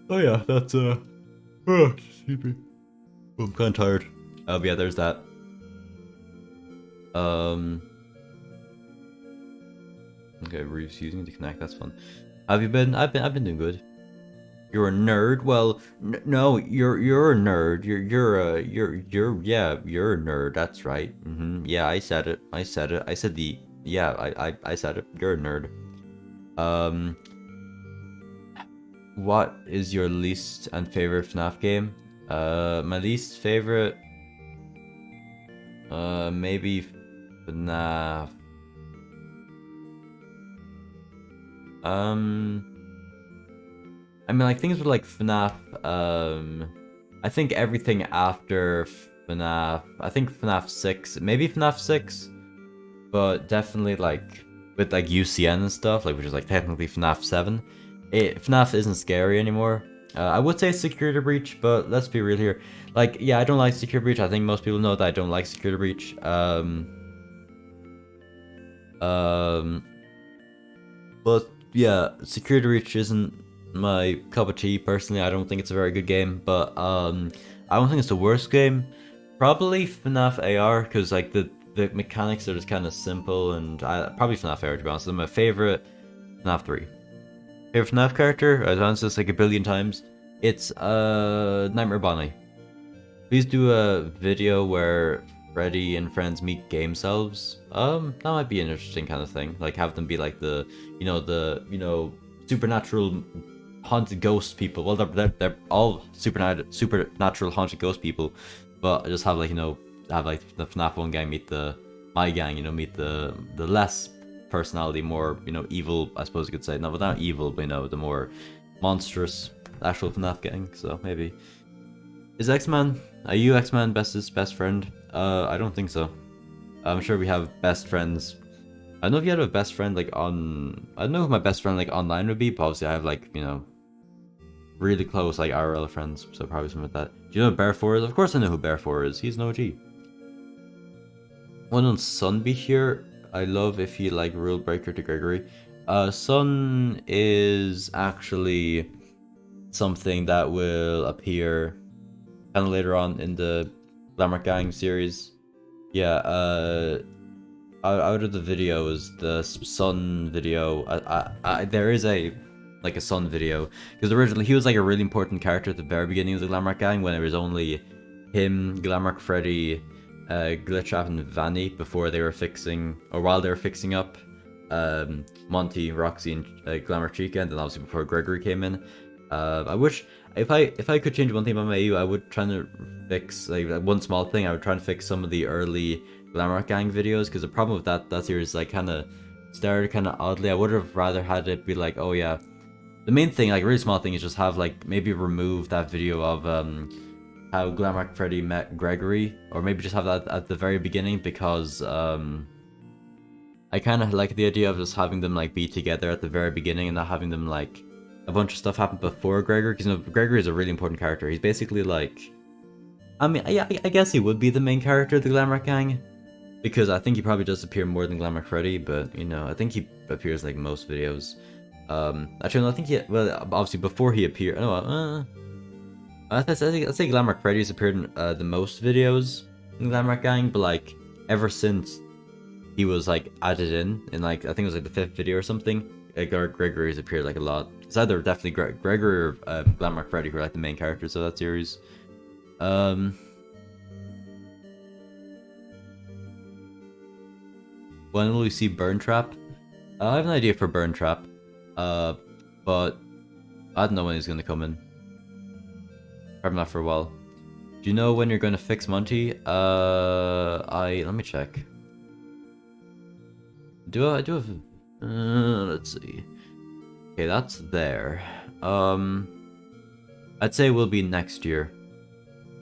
Oh yeah, that's sleepy. I'm kind of tired. But yeah, there's that. Okay, refusing to connect. That's fun. Have you been? I've been doing good. You're a nerd. Well, no, you're a nerd. You're a nerd. That's right. Yeah, I said it. I said the. Yeah, I said it. You're a nerd. What is your least and favorite FNAF game? My least favorite. Maybe FNAF. I mean, like, things with, like, FNAF, I think everything after FNAF, I think FNAF 6, maybe FNAF 6, but definitely, like, with, like, UCN and stuff, like, which is, like, technically FNAF 7, FNAF isn't scary anymore. I would say Security Breach, but let's be real here. Like, yeah, I don't like Security Breach. I think most people know that I don't like Security Breach. But, yeah, Security Breach isn't my cup of tea, personally. I don't think it's a very good game, but I don't think it's the worst game. Probably FNAF AR, because like the mechanics are just kind of simple, and probably FNAF AR, to be honest. My favorite FNAF 3. Favorite FNAF character? I've answered this like a billion times. It's Nightmare Bonnie. Please do a video where Freddy and friends meet game selves. That might be an interesting kind of thing. Like have them be like the supernatural haunted ghost people. Well, they're all supernatural haunted ghost people, but just have like have like the FNAF 1 gang meet my gang, meet the less personality, more evil, I suppose you could say. No, but not evil, but the more monstrous actual FNAF gang. So maybe is X-Man? Are you X-Man best friend? I don't think so. I'm sure we have best friends. I don't know if you had a best friend like on. I don't know who my best friend like online would be, but obviously I have like really close like IRL friends, so probably something like that. Do you know who Bear 4 is? Of course I know who Bear 4 is. He's an OG. One on Sun be here. I love if you like Rule Breaker to Gregory. Sun is actually something that will appear kind of later on in the Glamour Gang series. Yeah, out of the videos, the Sun video, there is a Sun video, because originally he was like a really important character at the very beginning of the Glamour Gang, when it was only him, Glamour Freddy, Glitchtrap, and Vanny before they were fixing, or while they were fixing up Monty, Roxy, and Glamour Chica, and then obviously before Gregory came in. I wish if I could change one thing about my AU, I would try to fix like one small thing. I would try to fix some of the early Glamour Gang videos, because the problem with that series like kind of started kind of oddly. I would have rather had it be like, oh yeah, the main thing, like a really small thing, is just have like maybe remove that video of how Glamour Freddy met Gregory, or maybe just have that at the very beginning, because I kind of like the idea of just having them like be together at the very beginning and not having them like a bunch of stuff happen before Gregor, because you know Gregor is a really important character. He's basically like, I mean, I guess he would be the main character of the Glamrock Gang, because I think he probably does appear more than Glamrock Freddy, but you know I think he appears like most videos. Actually, no, I think well, obviously before he appeared, no, I'd say Glamrock Freddy's appeared in the most videos in Glamrock Gang, but like ever since he was like added in like I think it was like the 5th video or something, Gregory's appeared like a lot. It's either definitely Gregory or Glamrock Freddy who are like the main characters of that series. When will we see Burn Trap? I have an idea for Burn Trap, but I don't know when he's gonna come in. Probably not for a while. Do you know when you're gonna fix Monty? Let me check. Do I have? Let's see. Okay, that's there. I'd say it will be next year.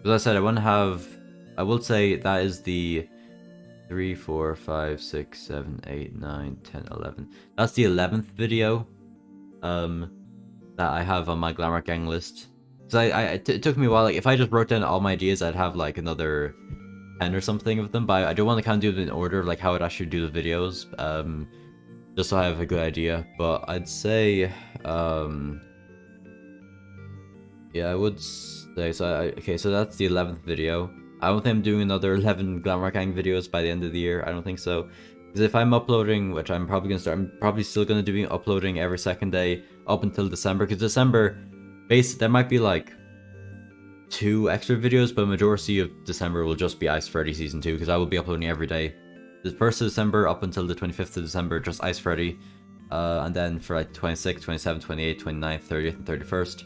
As I said, I want to have. I will say that is the 3, 4, 5, 6, 7, 8, 9, 10, 11. That's the 11th video. That I have on my Glamrock Gang list. So it took me a while. Like if I just wrote down all my ideas, I'd have like another 10 or something of them. But I do want to kind of do it in order of like how I'd actually do the videos. Just so I have a good idea. But I'd say, yeah, I would say so. Okay, so that's the 11th video. I don't think I'm doing another 11 Glamrock Gang videos by the end of the year. I don't think so. Because if I'm uploading, which I'm probably gonna start, I'm probably still gonna be uploading every second day up until December. Because December, there might be like 2 extra videos, but majority of December will just be Ice Freddy Season 2, because I will be uploading every day. The 1st of December up until the 25th of December, just Ice Freddy. And then for like 26th, 27th, 28th, 29th, 30th, and 31st,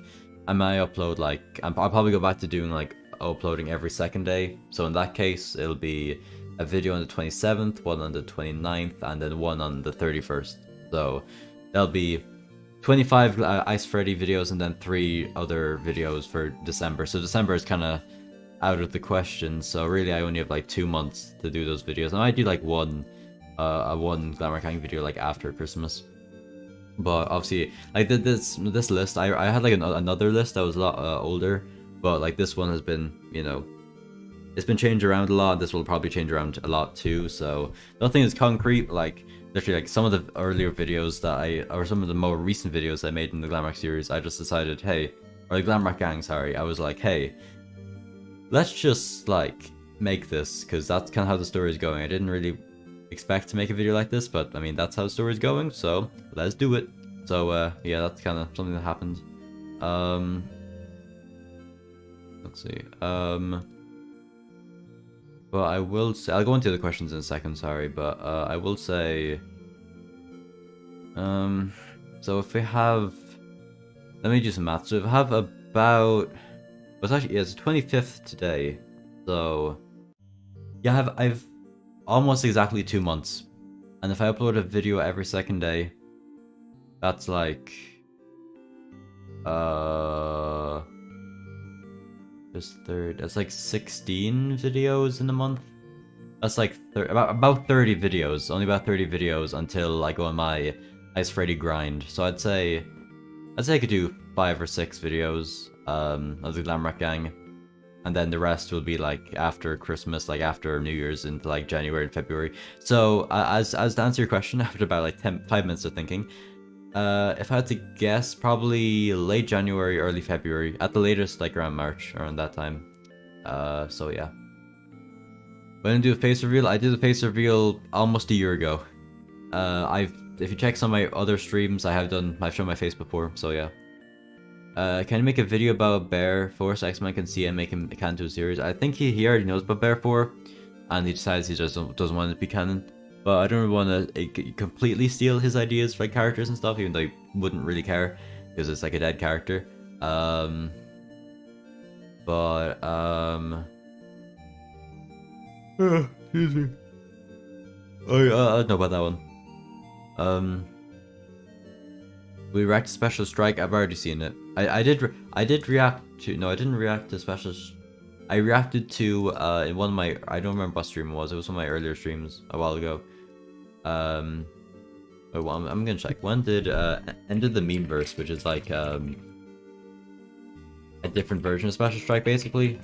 I might upload like, I'll probably go back to doing like uploading every second day. So in that case, it'll be a video on the 27th, one on the 29th, and then one on the 31st. So that'll be 25 Ice Freddy videos and then 3 other videos for December. So December is kind of out of the question. So really, I only have like 2 months to do those videos. And I do like one Glamrock Gang video like after Christmas. But obviously, like this list, I had like another list that was a lot older. But like this one has been, you know, it's been changed around a lot. This will probably change around a lot too. So nothing is concrete. Like literally, like some of the earlier videos that or some of the more recent videos I made in the Glamrock series, I just decided, hey, or the Glamrock Gang, sorry, I was like, hey, let's just like make this, because that's kind of how the story is going. I didn't really expect to make a video like this, but I mean that's how the story is going, so let's do it. So yeah, that's kind of something that happened. Let's see. But I will say, I'll go into the questions in a second, sorry, but I will say, so if we have, let me do some math. So if we have about, it's actually, yeah, it's 25th today, so yeah, I've almost exactly 2 months, and if I upload a video every second day, that's like, that's like 16 videos in a month. That's like about 30 videos, only about 30 videos until I go on my Ice Freddy grind. So I'd say I could do 5 or 6 videos of the Glamrock Gang, and then the rest will be like after Christmas, like after New Year's, into like January and February. So as to answer your question, after about like 5 minutes of thinking, if I had to guess, probably late January, early February, at the latest, like around March, around that time. So yeah. When I do a face reveal, I did a face reveal almost a year ago. If you check some of my other streams, I've shown my face before, so yeah. Can you make a video about Bear Force? X-Man can see and make him canon to a series. I think he already knows about Bear 4, and he decides he just doesn't want it to be canon. But I don't really want to completely steal his ideas for like, characters and stuff, even though he wouldn't really care, because it's like a dead character. Excuse me. I don't know about that one. We react to Special Strike. I've already seen it. I did react to. No, I didn't react to Special. I reacted to in one of my. I don't remember what stream it was. It was one of my earlier streams a while ago. Oh, well, I'm gonna check. When did ended the memeverse, which is like a different version of Special Strike, basically,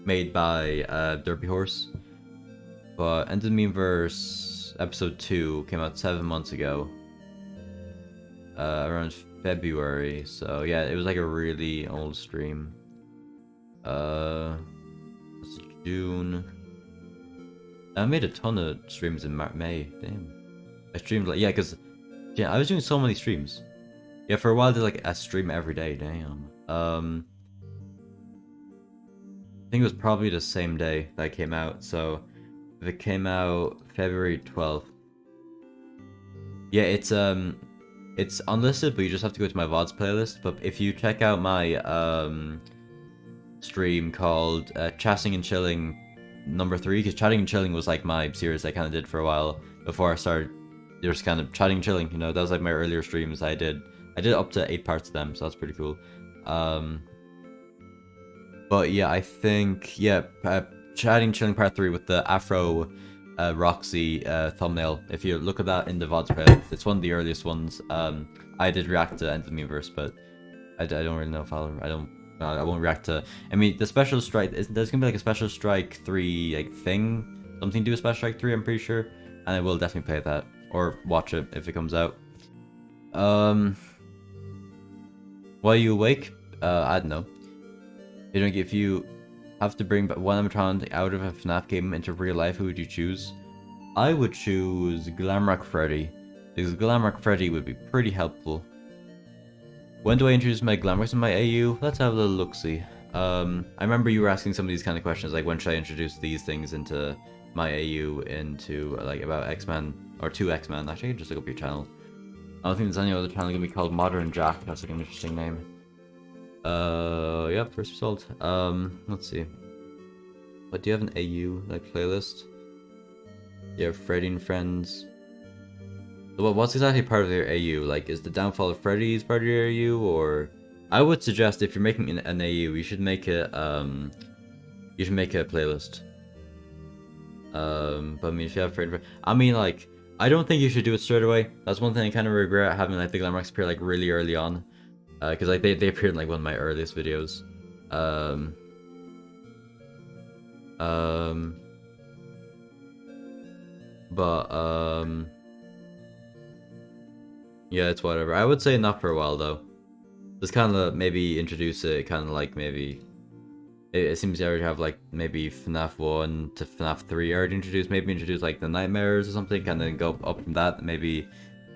made by Derpy Horse. But ended the memeverse episode 2 came out 7 months ago, around February. So yeah, it was like a really old stream. It's June. I made a ton of streams in May. Damn. I streamed like, yeah, because yeah, I was doing so many streams. Yeah, for a while I did like a stream every day. Damn. I think it was probably the same day that came out. So if it came out February 12th. Yeah, it's unlisted, but you just have to go to my VODs playlist. But if you check out my stream called Chatting and Chilling #3, because Chatting and Chilling was like my series I kind of did for a while before I started just kind of chatting and chilling, you know, that was like my earlier streams. I did up to 8 parts of them, so that's pretty cool. But yeah, I think, yeah, Chatting Chilling Part 3 with the Afro Roxy thumbnail. If you look at that in the VODs playlist, it's one of the earliest ones. I did react to End of the Universe, but I don't really know if I won't react to. I mean, the Special Strike, there's gonna be like a Special Strike 3 like thing, something to do with Special Strike 3, I'm pretty sure, and I will definitely play that or watch it if it comes out. While you awake, I don't know. If you have to bring one animatronic out of a FNAF game into real life, who would you choose? I would choose Glamrock Freddy, because Glamrock Freddy would be pretty helpful. When do I introduce my Glamrocks in my AU? Let's have a little look-see. I remember you were asking some of these kind of questions, like when should I introduce these things into my AU, into like about X-Men, or 2 X-Men. Actually, I can just look up your channel. I don't think there's any other channel gonna be called Modern Jack. That's like an interesting name. Yeah, first result. Let's see. But do you have an AU like playlist? Yeah, Freddy and Friends. So what's exactly part of your AU? Like, is the downfall of Freddy's part of your AU, or? I would suggest if you're making an AU, you should make it you should make a playlist. But I mean, if you have Freddy, I mean, like, I don't think you should do it straight away. That's one thing I kind of regret, having like the Glamrocks appear like really early on, because like they appeared in like one of my earliest videos. Yeah, it's whatever. I would say not for a while though. Just kind of maybe introduce it, kind of like maybe. It seems you already have like maybe FNAF 1 to FNAF 3 already introduced. Maybe introduce like the Nightmares or something, and then go up from that. Maybe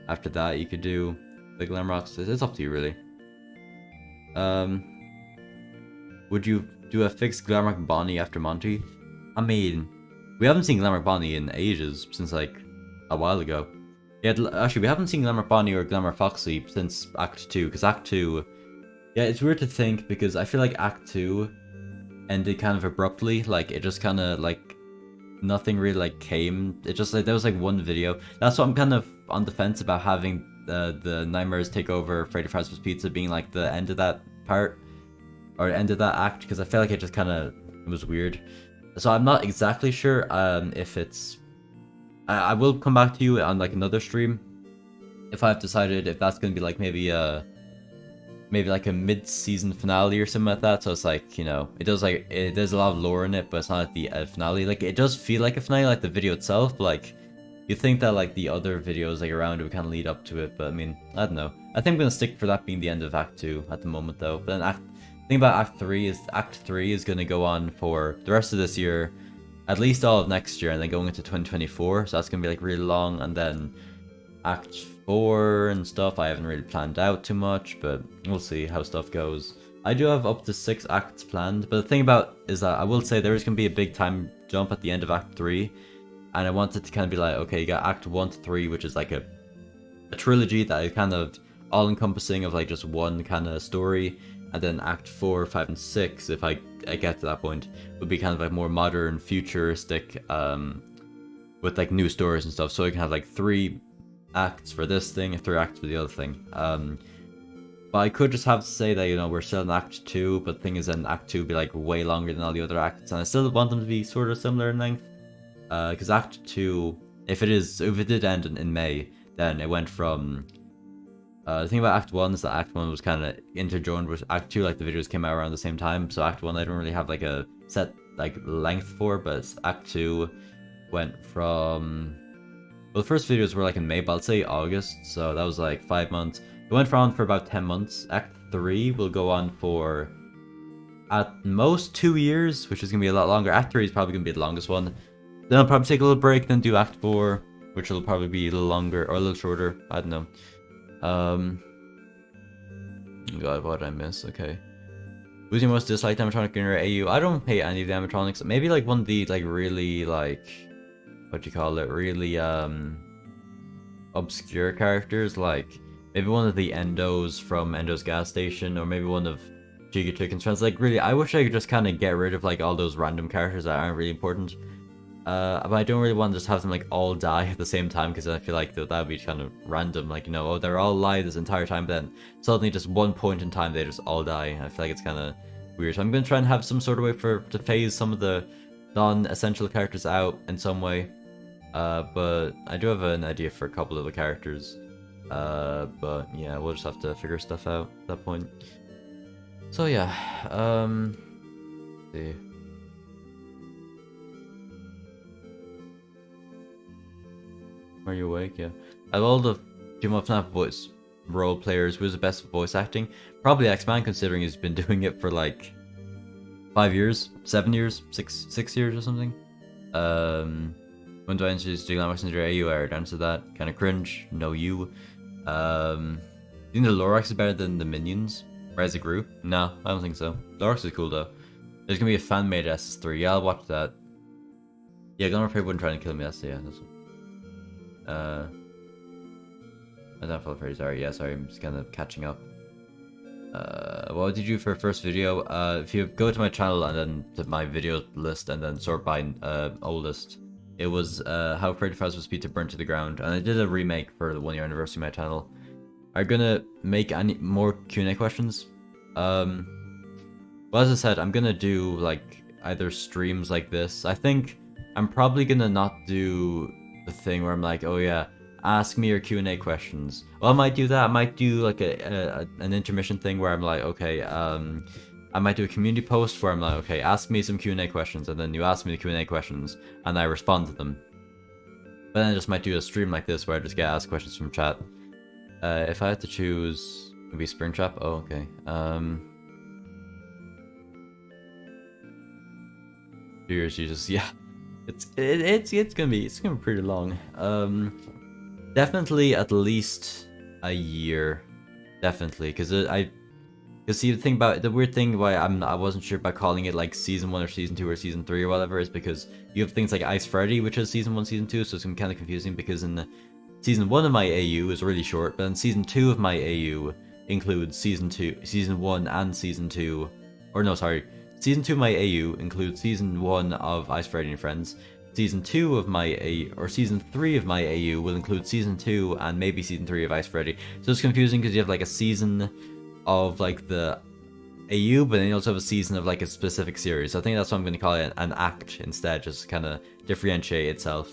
after that you could do the Glamrocks. It's up to you really. Would you do a fixed Glamrock Bonnie after Monty? I mean, we haven't seen Glamrock Bonnie in ages, since like a while ago. Yeah, actually, we haven't seen Glamrock Bonnie or Glamrock Foxy since Act 2, because Act 2... Yeah, it's weird to think, because I feel like Act 2 ended kind of abruptly. Like, it just kind of, like, nothing really, like, came. It just, like, there was, like, one video. That's what I'm kind of on the fence about, having the Nightmares take over Freddy Fazbear's Pizza being, like, the end of that part, or end of that act, because I feel like it just kind of was weird. So I'm not exactly sure if it's... I will come back to you on like another stream if I've decided if that's gonna be like maybe like a mid-season finale or something like that. So it's like, you know, it does like there's a lot of lore in it, but it's not like the finale. Like, it does feel like a finale, like the video itself, but like you think that like the other videos like around it would kind of lead up to it. But I mean, I don't know. I think I'm gonna stick for that being the end of Act 2 at the moment though. But then the thing about Act 3 is gonna go on for the rest of this year, at least all of next year, and then going into 2024, so that's gonna be like really long. And then Act 4 and stuff, I haven't really planned out too much, but we'll see how stuff goes. I do have up to 6 acts planned, but the thing about is that I will say there is gonna be a big time jump at the end of Act 3, and I wanted to kind of be like, okay, you got Act 1 to 3, which is like a trilogy that is kind of all-encompassing of like just one kind of story, and then Act 4, 5, and 6, if I get to that point, would be kind of like more modern, futuristic, with like new stories and stuff. So you can have like 3 acts for this thing and 3 acts for the other thing. But I could just have to say that, you know, we're still in Act 2, but the thing is that Act 2 would be like way longer than all the other acts, and I still want them to be sort of similar in length. Because Act 2 if it did end in May, then it went from. The thing about Act 1 is that Act 1 was kind of interjoined with Act 2, like the videos came out around the same time, so Act 1 I don't really have like a set like length for, but Act 2 went from... Well, the first videos were like in May, but I'll say August, so that was like 5 months. It went on for about 10 months. Act 3 will go on for at most 2 years, which is going to be a lot longer. Act 3 is probably going to be the longest one. Then I'll probably take a little break, then do Act 4, which will probably be a little longer, or a little shorter, I don't know. God, what did I miss? Okay. Who's your most disliked animatronic in your AU? I don't hate any of the animatronics. Maybe like one of the like really like what do you call it? Really obscure characters, like maybe one of the Endos from Endo's gas station, or maybe one of Giga Chicken's friends. Like really, I wish I could just kind of get rid of like all those random characters that aren't really important. But I don't really want to just have them like all die at the same time, because I feel like that would be kind of random. Like, you know, oh, they're all alive this entire time, but then suddenly just one point in time they just all die. I feel like it's kind of weird. So I'm going to try and have some sort of way to phase some of the non-essential characters out in some way. But I do have an idea for a couple of the characters. But yeah, we'll just have to figure stuff out at that point. So yeah, let's see. Are you awake? Yeah. Out of all the Gmod FNAF voice role players, who's the best at voice acting? Probably X-Man, considering he's been doing it for like 5 years, 7 years, 6 years or something. When do I introduce Glamorous Messenger AU? I already answered that. Kind of cringe. No, you. Do you think the Lorax is better than the minions? Or as a group? No, I don't think so. Lorax is cool though. There's gonna be a fan-made SS3. Yeah, I'll watch that. Yeah, Glamour Fairy wouldn't try to kill me. That's I don't follow Freddy, sorry. Yeah, sorry, I'm just kind of catching up. What did you do for first video? If you go to my channel and then to my video list and then sort by oldest, it was how Freddy Fazbear's was beat to burn to the ground, and I did a remake for the 1 year anniversary of my channel. Are you gonna make any more Q&A questions? Well, as I said, I'm gonna do like either streams like this. I think I'm probably gonna not do the thing where I'm like, oh yeah, ask me your Q&A questions. Well, I might do that. I might do like an intermission thing where I'm like, okay, I might do a community post where I'm like, okay, ask me some Q&A questions, and then you ask me the Q&A questions, and I respond to them. But then I just might do a stream like this where I just get asked questions from chat. If I had to choose, maybe Springtrap. Oh, okay. Cheers, Jesus. Yeah. It's gonna be pretty long. Definitely at least a year, definitely, because see the weird thing why I wasn't sure about calling it like season 1 or season 2 or season 3 or whatever is because you have things like Ice Freddy, which is season 1, season 2, so it's kind of confusing because in the season 1 of my AU is really short, but then season 2 of my AU includes season 1 and season 2, or no, sorry. Season 2 of my AU includes Season 1 of Ice Freddy and Friends. Season 2 of my AU, or Season 3 of my AU will include Season 2 and maybe Season 3 of Ice Freddy. So it's confusing because you have like a season of like the AU, but then you also have a season of like a specific series. So I think that's what I'm going to call it, an act instead, just kind of differentiate itself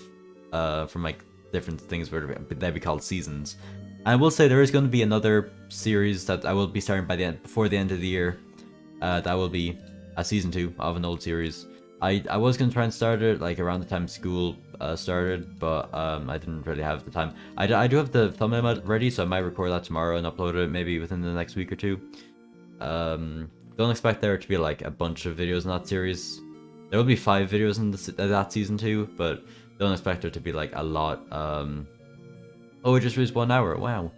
from like different things where they'd be called seasons. And I will say there is going to be another series that I will be starting before the end of the year. That will be a season 2 of an old series. I was gonna try and start it like around the time school started, but I didn't really have the time. I do have the thumbnail ready, so I might record that tomorrow and upload it maybe within the next week or two. Don't expect there to be like a bunch of videos in that series. There will be 5 videos in that season 2, but don't expect there to be like a lot. Oh, it just reached 1 hour. Wow.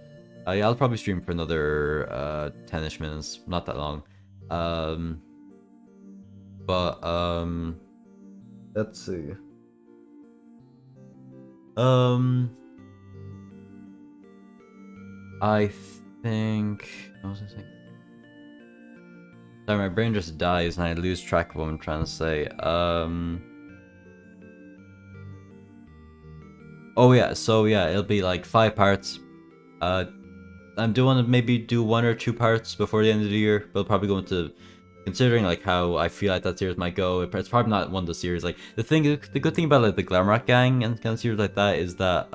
Yeah, I'll probably stream for another 10ish minutes, not that long. But let's see. I think. What was I saying? Sorry, my brain just dies and I lose track of what I'm trying to say. Oh yeah, so yeah, it'll be like 5 parts. I'm doing maybe do 1 or 2 parts before the end of the year. But I'll probably go into considering like how I feel like that series might go, it's probably not one of the series. Like the good thing about like the Glamrock Gang and kind of series like that is that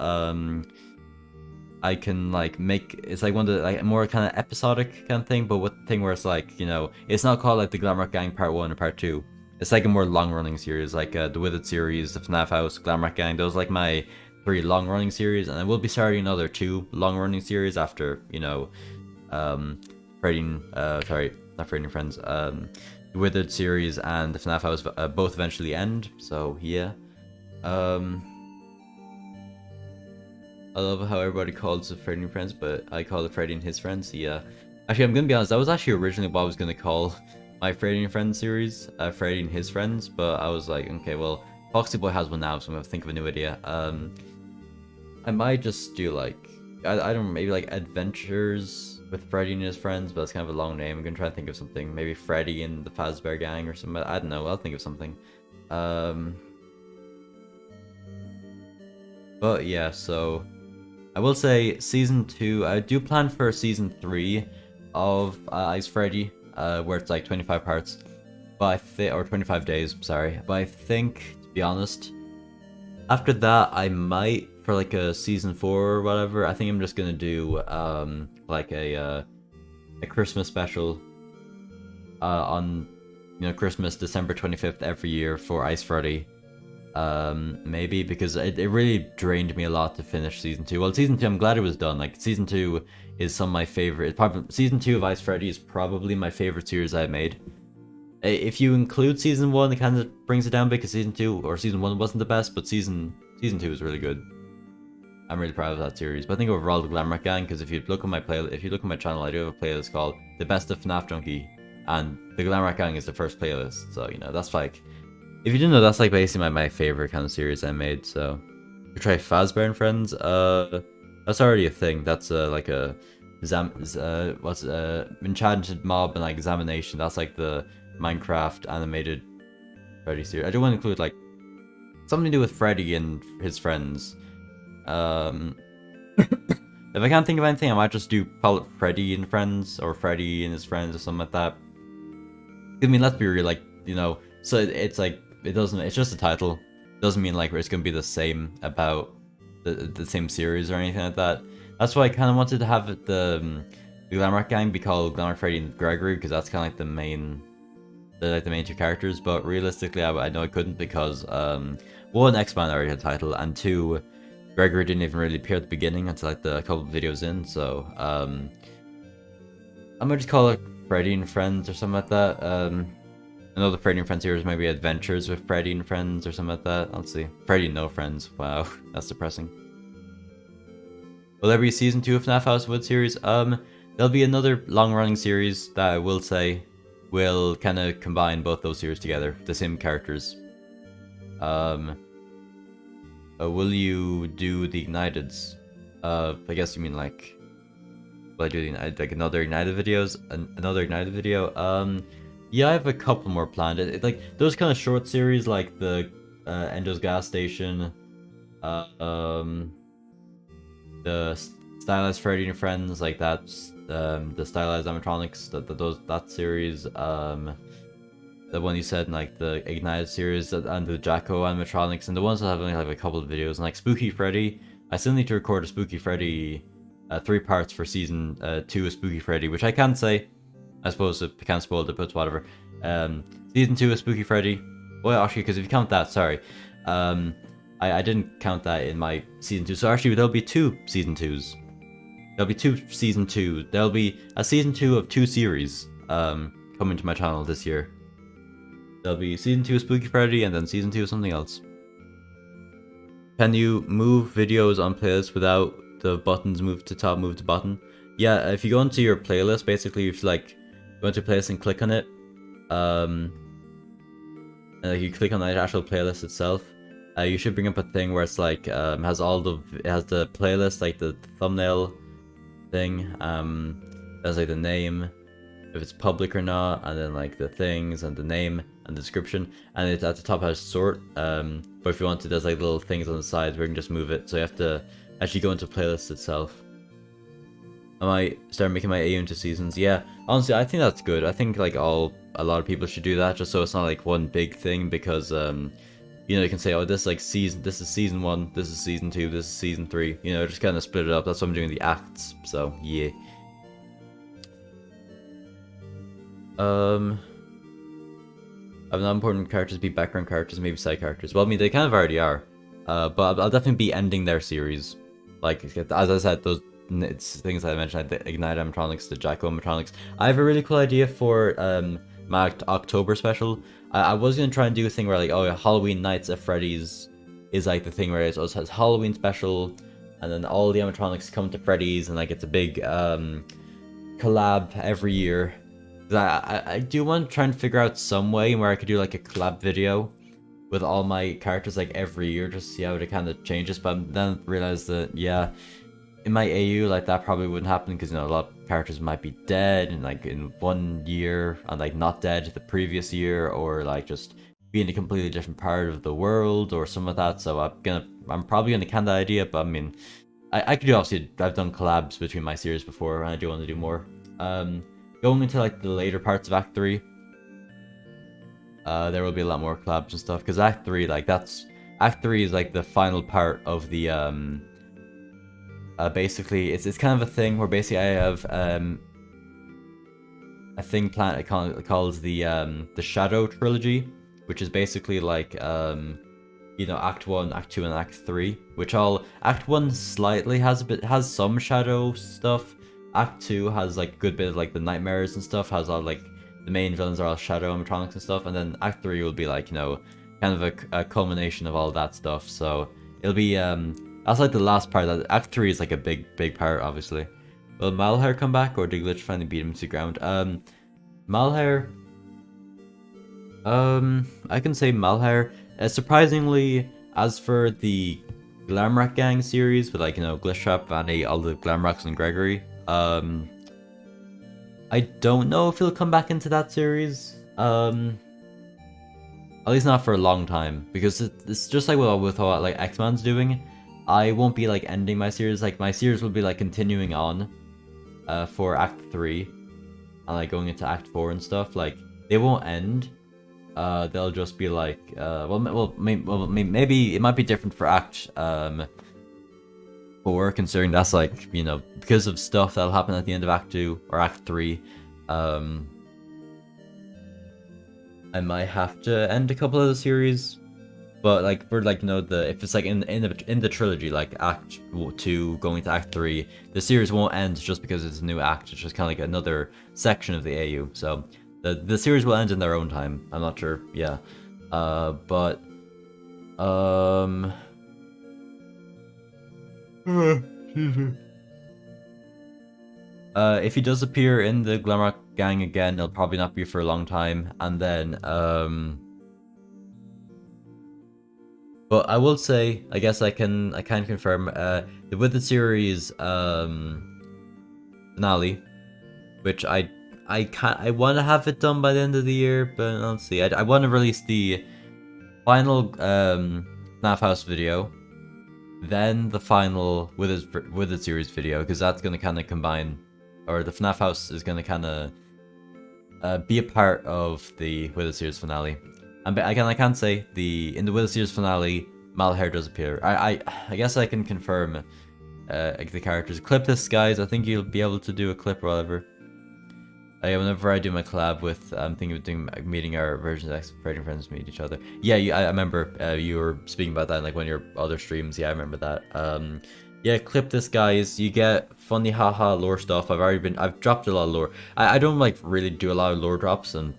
I can like make it's like one of the like more kind of episodic kind of thing, but with the thing where it's like, you know, it's not called like the Glamrock Gang Part 1 or Part 2. It's like a more long running series, like the Withered series, the FNAF House, Glamrock Gang. Those are like my 3 long running series, and I will be starting another 2 long running series after, you know, sorry, not Freddy and Friends, the Withered series and the FNAF House both eventually end. So yeah, I love how everybody calls it Freddy and Friends, but I call it Freddy and His Friends. Yeah, actually, I'm gonna be honest. That was actually originally what I was gonna call my Freddy and Friends series, Freddy and His Friends. But I was like, okay, well, Foxy Boy has one now, so I'm gonna think of a new idea. I might just do like, I don't know, maybe like Adventures with Freddy and His Friends, but that's kind of a long name. I'm gonna try and think of something. Maybe Freddy and the Fazbear Gang or something. I don't know. I'll think of something. But yeah, so I will say season 2. I do plan for season 3 of Ice Freddy, where it's like 25 parts, but or 25 days. Sorry, but I think, to be honest, after that I might, for like a season 4 or whatever, I think I'm just gonna do like a Christmas special on, you know, Christmas, December 25th every year for Ice Freddy. Maybe, because it really drained me a lot to finish season 2. Well, season 2, I'm glad it was done. Like, season 2 is some of my favorite. Probably season 2 of Ice Freddy is probably my favorite series I've made. If you include season 1, it kind of brings it down because season 2 or season 1 wasn't the best, but season 2 is really good. I'm really proud of that series. But I think overall the Glamrock Gang, because if you look at my channel, I do have a playlist called The Best of FNAF Junkie, and the Glamrock Gang is the first playlist. So, you know, that's like, if you didn't know, that's like basically my favorite kind of series I made. So you try Fazbear and Friends. That's already a thing. That's like a Enchanted Mob and like Examination. That's like the Minecraft animated Freddy series. I do want to include like something to do with Freddy and his friends. If I can't think of anything, I might just call it Freddy and Friends, or Freddy and his friends, or something like that. I mean, let's be real, like, you know, so it's like, it's just a title. It doesn't mean like it's gonna be the same about the same series or anything like that. That's why I kind of wanted to have the Glamrock Gang be called Glamrock Freddy and Gregory, because that's kind of like the main 2 characters. But realistically, I know I couldn't, because 1, X-Man already had a title, and 2, Gregory didn't even really appear at the beginning until like a couple of videos in. So I'm gonna just call it Freddy and Friends or something like that. Another Freddy and Friends series, maybe Adventures with Freddy and Friends or something like that. Let's see. Freddy and No Friends. Wow, that's depressing. Will there be season 2 of FNAF House Wood series? There'll be another long-running series that I will say will kind of combine both those series together, the same characters. Will you do the Igniteds? I guess you mean like, will I do like another Ignited videos? Another Ignited video? Yeah, I have a couple more planned. Like those kind of short series, like the Endo's Gas Station, the Stylized Freddy and Friends, like that's the Stylized Animatronics, that series, the one you said in like the Ignited series, and the Jacko animatronics, and the ones that have only like a couple of videos, and like Spooky Freddy. I still need to record a Spooky Freddy 3 parts for season 2 of Spooky Freddy, which I can't say. I suppose I can't spoil it, but whatever. Season 2 of Spooky Freddy. Well, actually, because if you count that, sorry. I didn't count that in my season 2. So actually, there'll be 2 season 2s. There'll be 2 season 2. There'll be a season 2 of 2 series coming to my channel this year. There'll be season 2 of Spooky Freddy and then season 2 of something else. Can you move videos on playlists without the buttons move to top, move to bottom? Yeah, if you go into your playlist, basically, if you like go into playlist and click on it, and like you click on the actual playlist itself, you should bring up a thing where it's like it has the playlist, like the thumbnail thing, has like the name, if it's public or not, and then like the things and the name and the description, and it at the top has sort. But if you want to, there's like little things on the sides where you can just move it. So you have to actually go into playlist itself. I might start making my AU into seasons. Yeah, honestly, I think that's good. I think like a lot of people should do that, just so it's not like one big thing, because you know, you can say, oh, this is like this is season 1, this is season 2, this is season 3. You know, just kind of split it up. That's what I'm doing the acts. So yeah. Have non-important characters be background characters, maybe side characters. Well, I mean, they kind of already are. But I'll definitely be ending their series. Like, as I said, those things I mentioned, like the Ignite animatronics, the Jacko animatronics. I have a really cool idea for my October special. I was gonna try and do a thing where like, oh, Halloween Nights at Freddy's is like the thing where it has Halloween special, and then all the animatronics come to Freddy's, and like it's a big collab every year. I do want to try and figure out some way where I could do like a collab video with all my characters like every year, just to see how it kind of changes. But then realized that, yeah, in my AU, like that probably wouldn't happen, because, you know, a lot of characters might be dead in like in 1 year and like not dead the previous year, or like just be in a completely different part of the world or some of that. So I'm probably gonna can that idea. But I mean, I could do, obviously I've done collabs between my series before, and I do want to do more. Going into like the later parts of Act 3, there will be a lot more collabs and stuff, because Act 3, like Act 3 is like the final part of the basically it's kind of a thing where basically I have a thing planned called the Shadow Trilogy, which is basically like you know, Act 1, Act 2, and Act 3, which Act 1 slightly has some shadow stuff. Act 2 has like a good bit of like the nightmares and stuff, has all like the main villains are all shadow animatronics and stuff, and then Act 3 will be like, you know, kind of a culmination of all that stuff. So it'll be that's like the last part. That Act 3 is like a big part, obviously. Will Malhair come back, or did Glitch finally beat him to the ground? Malhair, I can say Malhair. Surprisingly, as for the Glamrock Gang series with like, you know, Glitchtrap, Vanny, all the Glamrocks, and Gregory, I don't know if he'll come back into that series. At least not for a long time, because it's just like with what like X-Man's doing. I won't be like ending my series. Like my series will be like continuing on for Act 3 and like going into Act 4 and stuff. Like they won't end. They'll just be like maybe it might be different for Act 4, considering that's like, you know, because of stuff that'll happen at the end of Act 2 or Act 3. I might have to end a couple of the series, but like for like, you know, if it's like in the trilogy, like Act 2 going to Act 3, the series won't end just because it's a new act. It's just kind of like another section of the AU. So the series will end in their own time. I'm not sure. Yeah, but if he does appear in the Glamrock Gang again, it'll probably not be for a long time, and then but I will say, I guess I can confirm with the series finale, which I want to have it done by the end of the year, but let's see. I want to release the final FNAF House video, then the final with the series video, because that's gonna kind of combine, or the FNAF House is gonna kind of be a part of the with the series finale. And again, I can't say in the with the series finale, Malhair does appear. I guess I can confirm the characters. Clip this, guys. I think you'll be able to do a clip or whatever. Whenever I do my collab with, I'm thinking of doing meeting our versions of Creating Friends meet each other. Yeah, I remember you were speaking about that in like one of your other streams. Yeah, I remember that. Yeah, clip this, guys. You get funny haha lore stuff. I've dropped a lot of lore. I don't like really do a lot of lore drops, and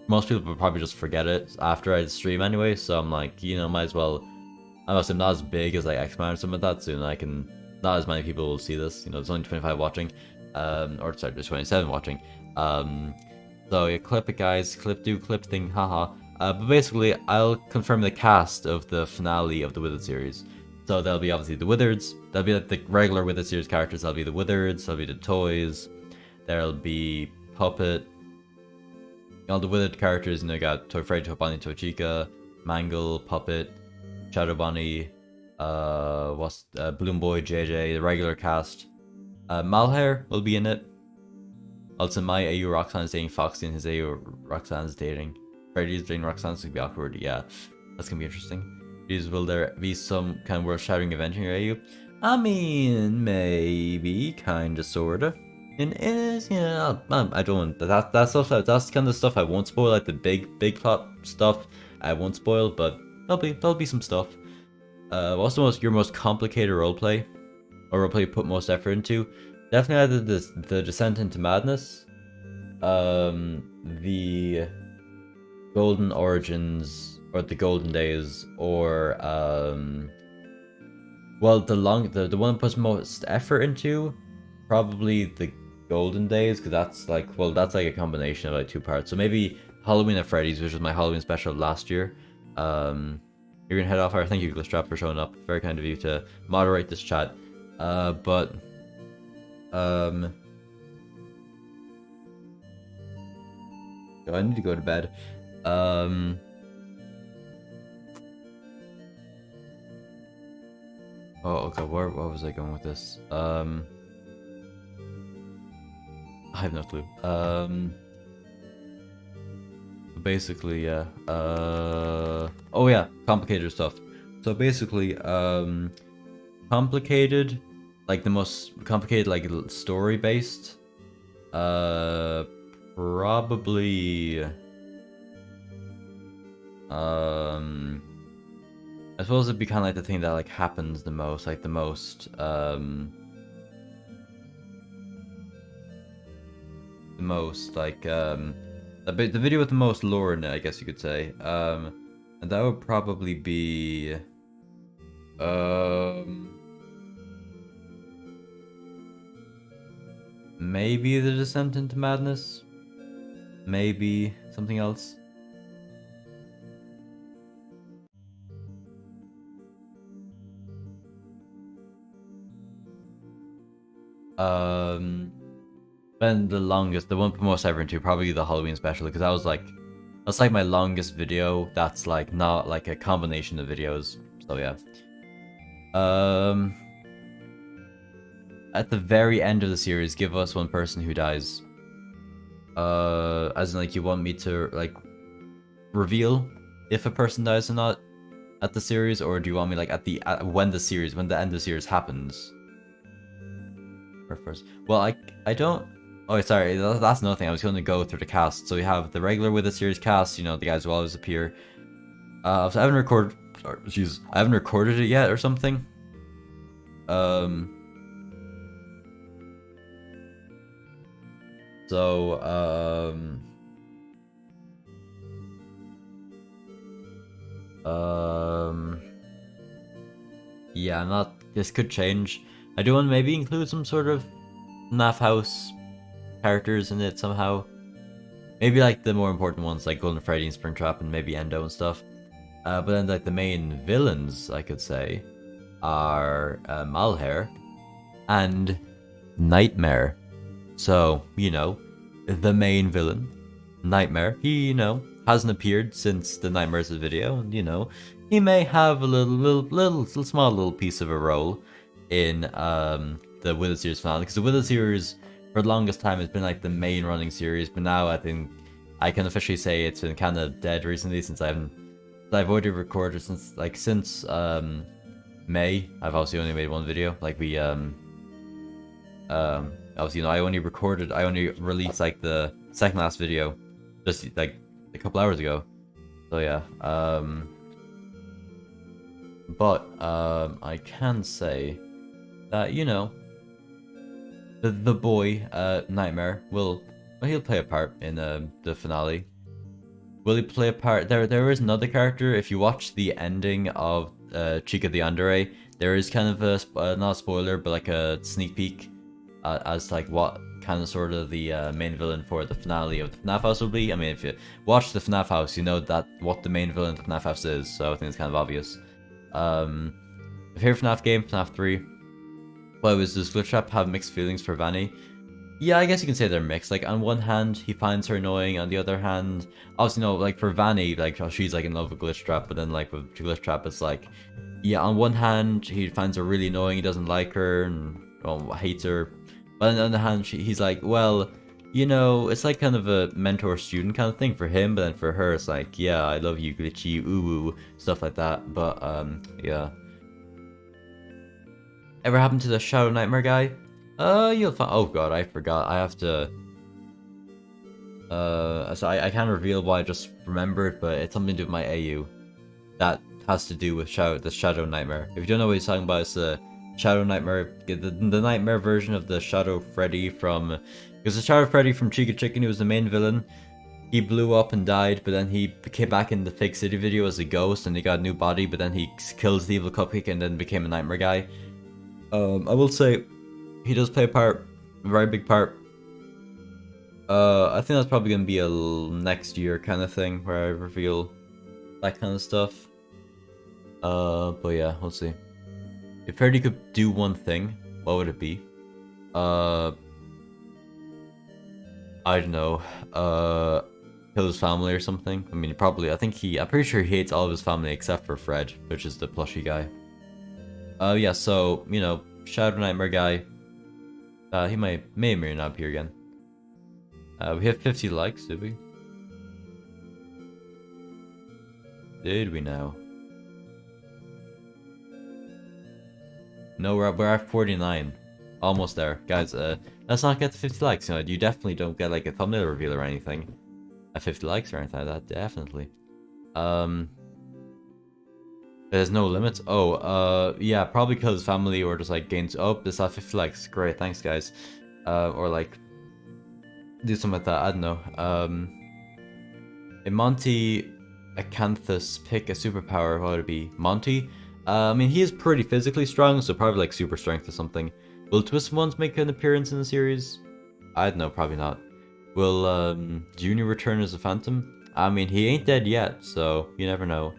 most people will probably just forget it after I stream anyway. So I'm like, you know, might as well. I must say, I'm not as big as like X-Man or something like that, so not as many people will see this. You know, there's only 25 watching. Or sorry, there's 27 watching. So yeah, clip it, guys. Clip thing, haha. But basically, I'll confirm the cast of the finale of the Withered series. So there'll be obviously the Withereds. There'll be like the regular Withered series characters. There'll be the Withereds. There'll be the toys. There'll be Puppet. All the Withered characters. You know, you got Toy Freddy, Toy Bonnie, Toy Chica, Mangle, Puppet, Shadow Bonnie, Bloom Boy, JJ, the regular cast. Malhair will be in it. Also, my AU Roxanne is dating Foxy and his AU Roxanne is dating Freddy's dating Roxanne, so it's gonna be awkward. Yeah, that's gonna be interesting. Jeez, will there be some kind of world-shattering event in your AU? I mean, maybe, kinda, sorta. And is, yeah, I don't. That stuff. That's kind of stuff I won't spoil. Like the big plot stuff, I won't spoil. But there'll be some stuff. What's your most complicated roleplay, or roleplay you put most effort into? Definitely either the Descent into Madness, the Golden Origins, or the Golden Days, or well, the one I put most effort into, probably the Golden Days, because that's like, well, that's like a combination of like 2 parts. So maybe Halloween at Freddy's, which was my Halloween special last year. You're gonna head off. Thank you, Glitchtrap, for showing up. Very kind of you to moderate this chat. But I need to go to bed. Oh, okay. Where was I going with this? I have no clue. Basically, yeah. Oh yeah, complicated stuff. So basically, complicated, like the most complicated, like story based. Probably. I suppose it'd be kind of like the thing that like happens the most, like the most, the video with the most lore in it, I guess you could say. And that would probably be, maybe the Descent into Madness, maybe something else. Then the longest, the one for most ever into, probably the Halloween special, because that's like my longest video. That's like not like a combination of videos. So yeah. At the very end of the series, give us one person who dies. As in like you want me to like reveal if a person dies or not at the series, or do you want me like when the end of the series happens? First. Well, I don't. Oh, sorry. That's another thing. I was going to go through the cast. So we have the regular with the series cast. You know, the guys who always appear. So I haven't recorded. I haven't recorded it yet or something. Yeah, not. This could change. I do want to maybe include some sort of FNAF house characters in it somehow. Maybe like the more important ones, like Golden Freddy and Springtrap and maybe Endo and stuff. But then like the main villains, I could say, are Malhair and Nightmare. So, you know, the main villain, Nightmare, he, you know, hasn't appeared since the Nightmares video, and you know, he may have a little small piece of a role in the Wither series finale, because the Wither series for the longest time has been like the main running series, but now I think I can officially say it's been kind of dead recently, since I've already recorded since May. I've obviously only made one video, like we obviously, you know, I only released like the second last video just like a couple hours ago, so yeah. But I can say that, you know, the boy Nightmare he'll play a part in the finale. Will he play a part? There is another character. If you watch the ending of Chica the Yandere, there is kind of a not a spoiler, but like a sneak peek as like what kind of sort of the main villain for the finale of the FNAF house will be. I mean, if you watch the FNAF house, you know that what the main villain of the FNAF house is, so I think it's kind of obvious. Favorite FNAF game, FNAF 3. Well, does Glitchtrap have mixed feelings for Vanny? Yeah, I guess you can say they're mixed. Like, on one hand, he finds her annoying. On the other hand, obviously, no, like, for Vanny, like, she's, like, in love with Glitchtrap. But then, like, with Glitchtrap, it's like, yeah, on one hand, he finds her really annoying. He doesn't like her and hates her. But on the other hand, he's like, well, you know, it's like kind of a mentor-student kind of thing for him, but then for her, it's like, yeah, I love you, glitchy, ooh, stuff like that. But, yeah. Ever happened to the Shadow Nightmare guy? You'll find. Oh god, I forgot. I have to. So I can't reveal why I just remembered, but it's something to do with my AU. That has to do with the Shadow Nightmare. If you don't know what he's talking about, it's the Shadow Nightmare, the Nightmare version of the Shadow Freddy from. Because the Shadow Freddy from Chica Chicken, who was the main villain, he blew up and died, but then he came back in the Fake City video as a ghost, and he got a new body, but then he kills the evil cupcake and then became a nightmare guy. I will say, he does play a part, a very big part. I think that's probably gonna be a next year kind of thing where I reveal that kind of stuff. But yeah, we'll see. If Freddy could do one thing, what would it be? I don't know. Kill his family or something. I mean, I'm pretty sure he hates all of his family except for Fred, which is the plushy guy. Yeah, so, you know, Shadow Nightmare guy. He may or may not appear again. We have 50 likes, did we? Did we now? No, we're at 49. Almost there. Guys, let's not get to 50 likes. You know, you definitely don't get like a thumbnail reveal or anything at 50 likes or anything like that, definitely. There's no limits. Oh, yeah, probably because family or just like gains. Oh, this at 50 likes. Great, thanks guys. Or like do something like that. I don't know. In Monty Acanthus pick a superpower, what would it be? Monty? I mean, he is pretty physically strong, so probably like super strength or something. Will Twist Ones make an appearance in the series? I don't know, probably not. Will Junior return as a phantom? I mean, he ain't dead yet, so you never know.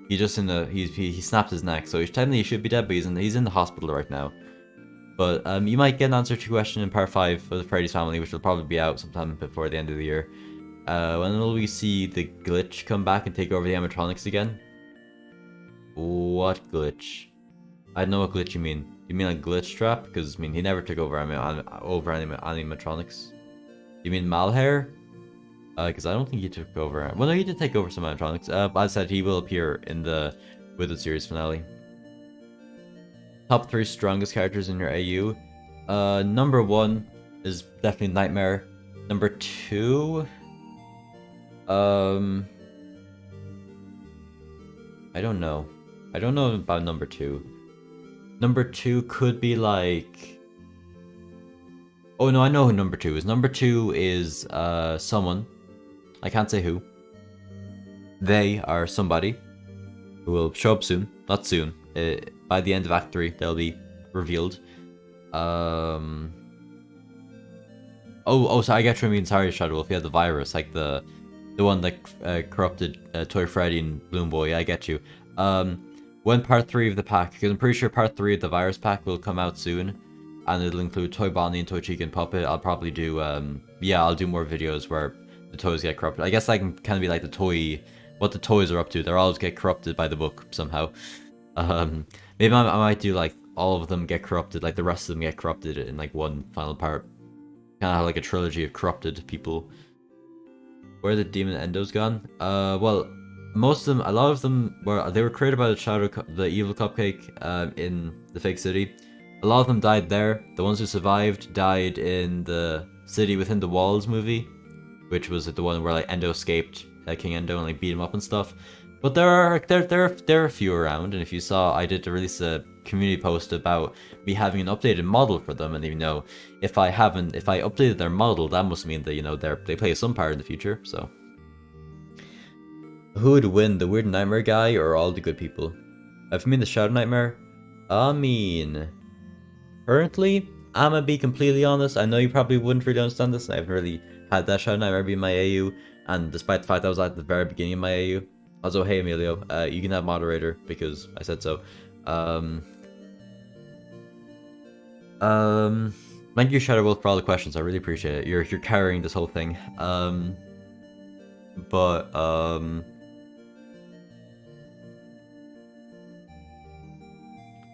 He just he snapped his neck, so technically he should be dead, but he's in the hospital right now. But you might get an answer to your question in part 5 for the Freddy's Family, which will probably be out sometime before the end of the year. When will we see the glitch come back and take over the animatronics again? What glitch? I don't know what glitch you mean. You mean like glitch trap? Because I mean he never took over animatronics. You mean Malhair? Because I don't think he took over. Well, no, he did take over some animatronics. But I said he will appear in with the series finale. Top 3 strongest characters in your AU. Number 1 is definitely Nightmare. Number 2, I don't know. I don't know about number 2. Number 2 could be like. Oh no, I know who number 2 is. Number 2 is someone. I can't say who. They are somebody who will show up soon. Not soon. By the end of Act 3, they'll be revealed. Oh, so I get what you mean. Sorry, Shadow Wolf. Yeah, the virus, like the one that corrupted Toy Freddy and Bloom Boy. Yeah, I get you. When part 3 of the pack, because I'm pretty sure part 3 of the virus pack will come out soon, and it'll include Toy Bonnie and Toy Chica and Puppet. I'll probably do yeah, I'll do more videos where the toys get corrupted. I guess I can kind of be like what the toys are up to. They're always get corrupted by the book somehow. Maybe I might do like all of them get corrupted, like the rest of them get corrupted in like one final part. Kind of have like a trilogy of corrupted people. Where the demon endos gone? Well, most of them, a lot of them were created by the evil cupcake in the fake city. A lot of them died there. The ones who survived died in the City Within the Walls movie, which was the one where like Endo escaped King Endo and like beat him up and stuff. But there are a few around, and if you saw, I did release a community post about me having an updated model for them, and if I updated their model, that must mean that they play some part in the future. So, who would win, the Weird Nightmare guy or all the good people? If you mean the Shadow Nightmare, I mean, currently, I'm gonna be completely honest. I know you probably wouldn't really understand this. I haven't really had that Shadow Nightmare be my AU, and despite the fact I was at the very beginning of my AU. Also, hey Emilio, you can have moderator because I said so. Thank you, Shadow Wolf, for all the questions. I really appreciate it. You're carrying this whole thing.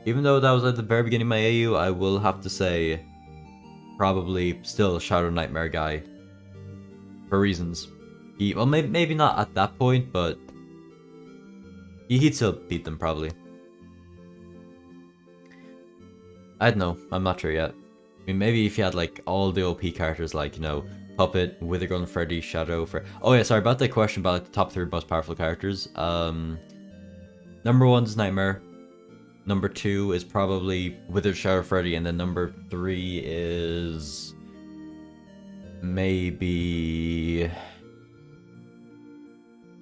even though that was at the very beginning of my AU, I will have to say probably still Shadow Nightmare guy for reasons. Well, maybe not at that point, but he'd still beat them probably. I don't know. I'm not sure yet. I mean, maybe if you had like all the OP characters, like, you know, Puppet, Withergun, Freddy, Shadow. Oh yeah, sorry about the question about like, the top 3 most powerful characters. Number 1 is Nightmare. Number 2 is probably Wither, Shadow, Freddy, and then number 3 is maybe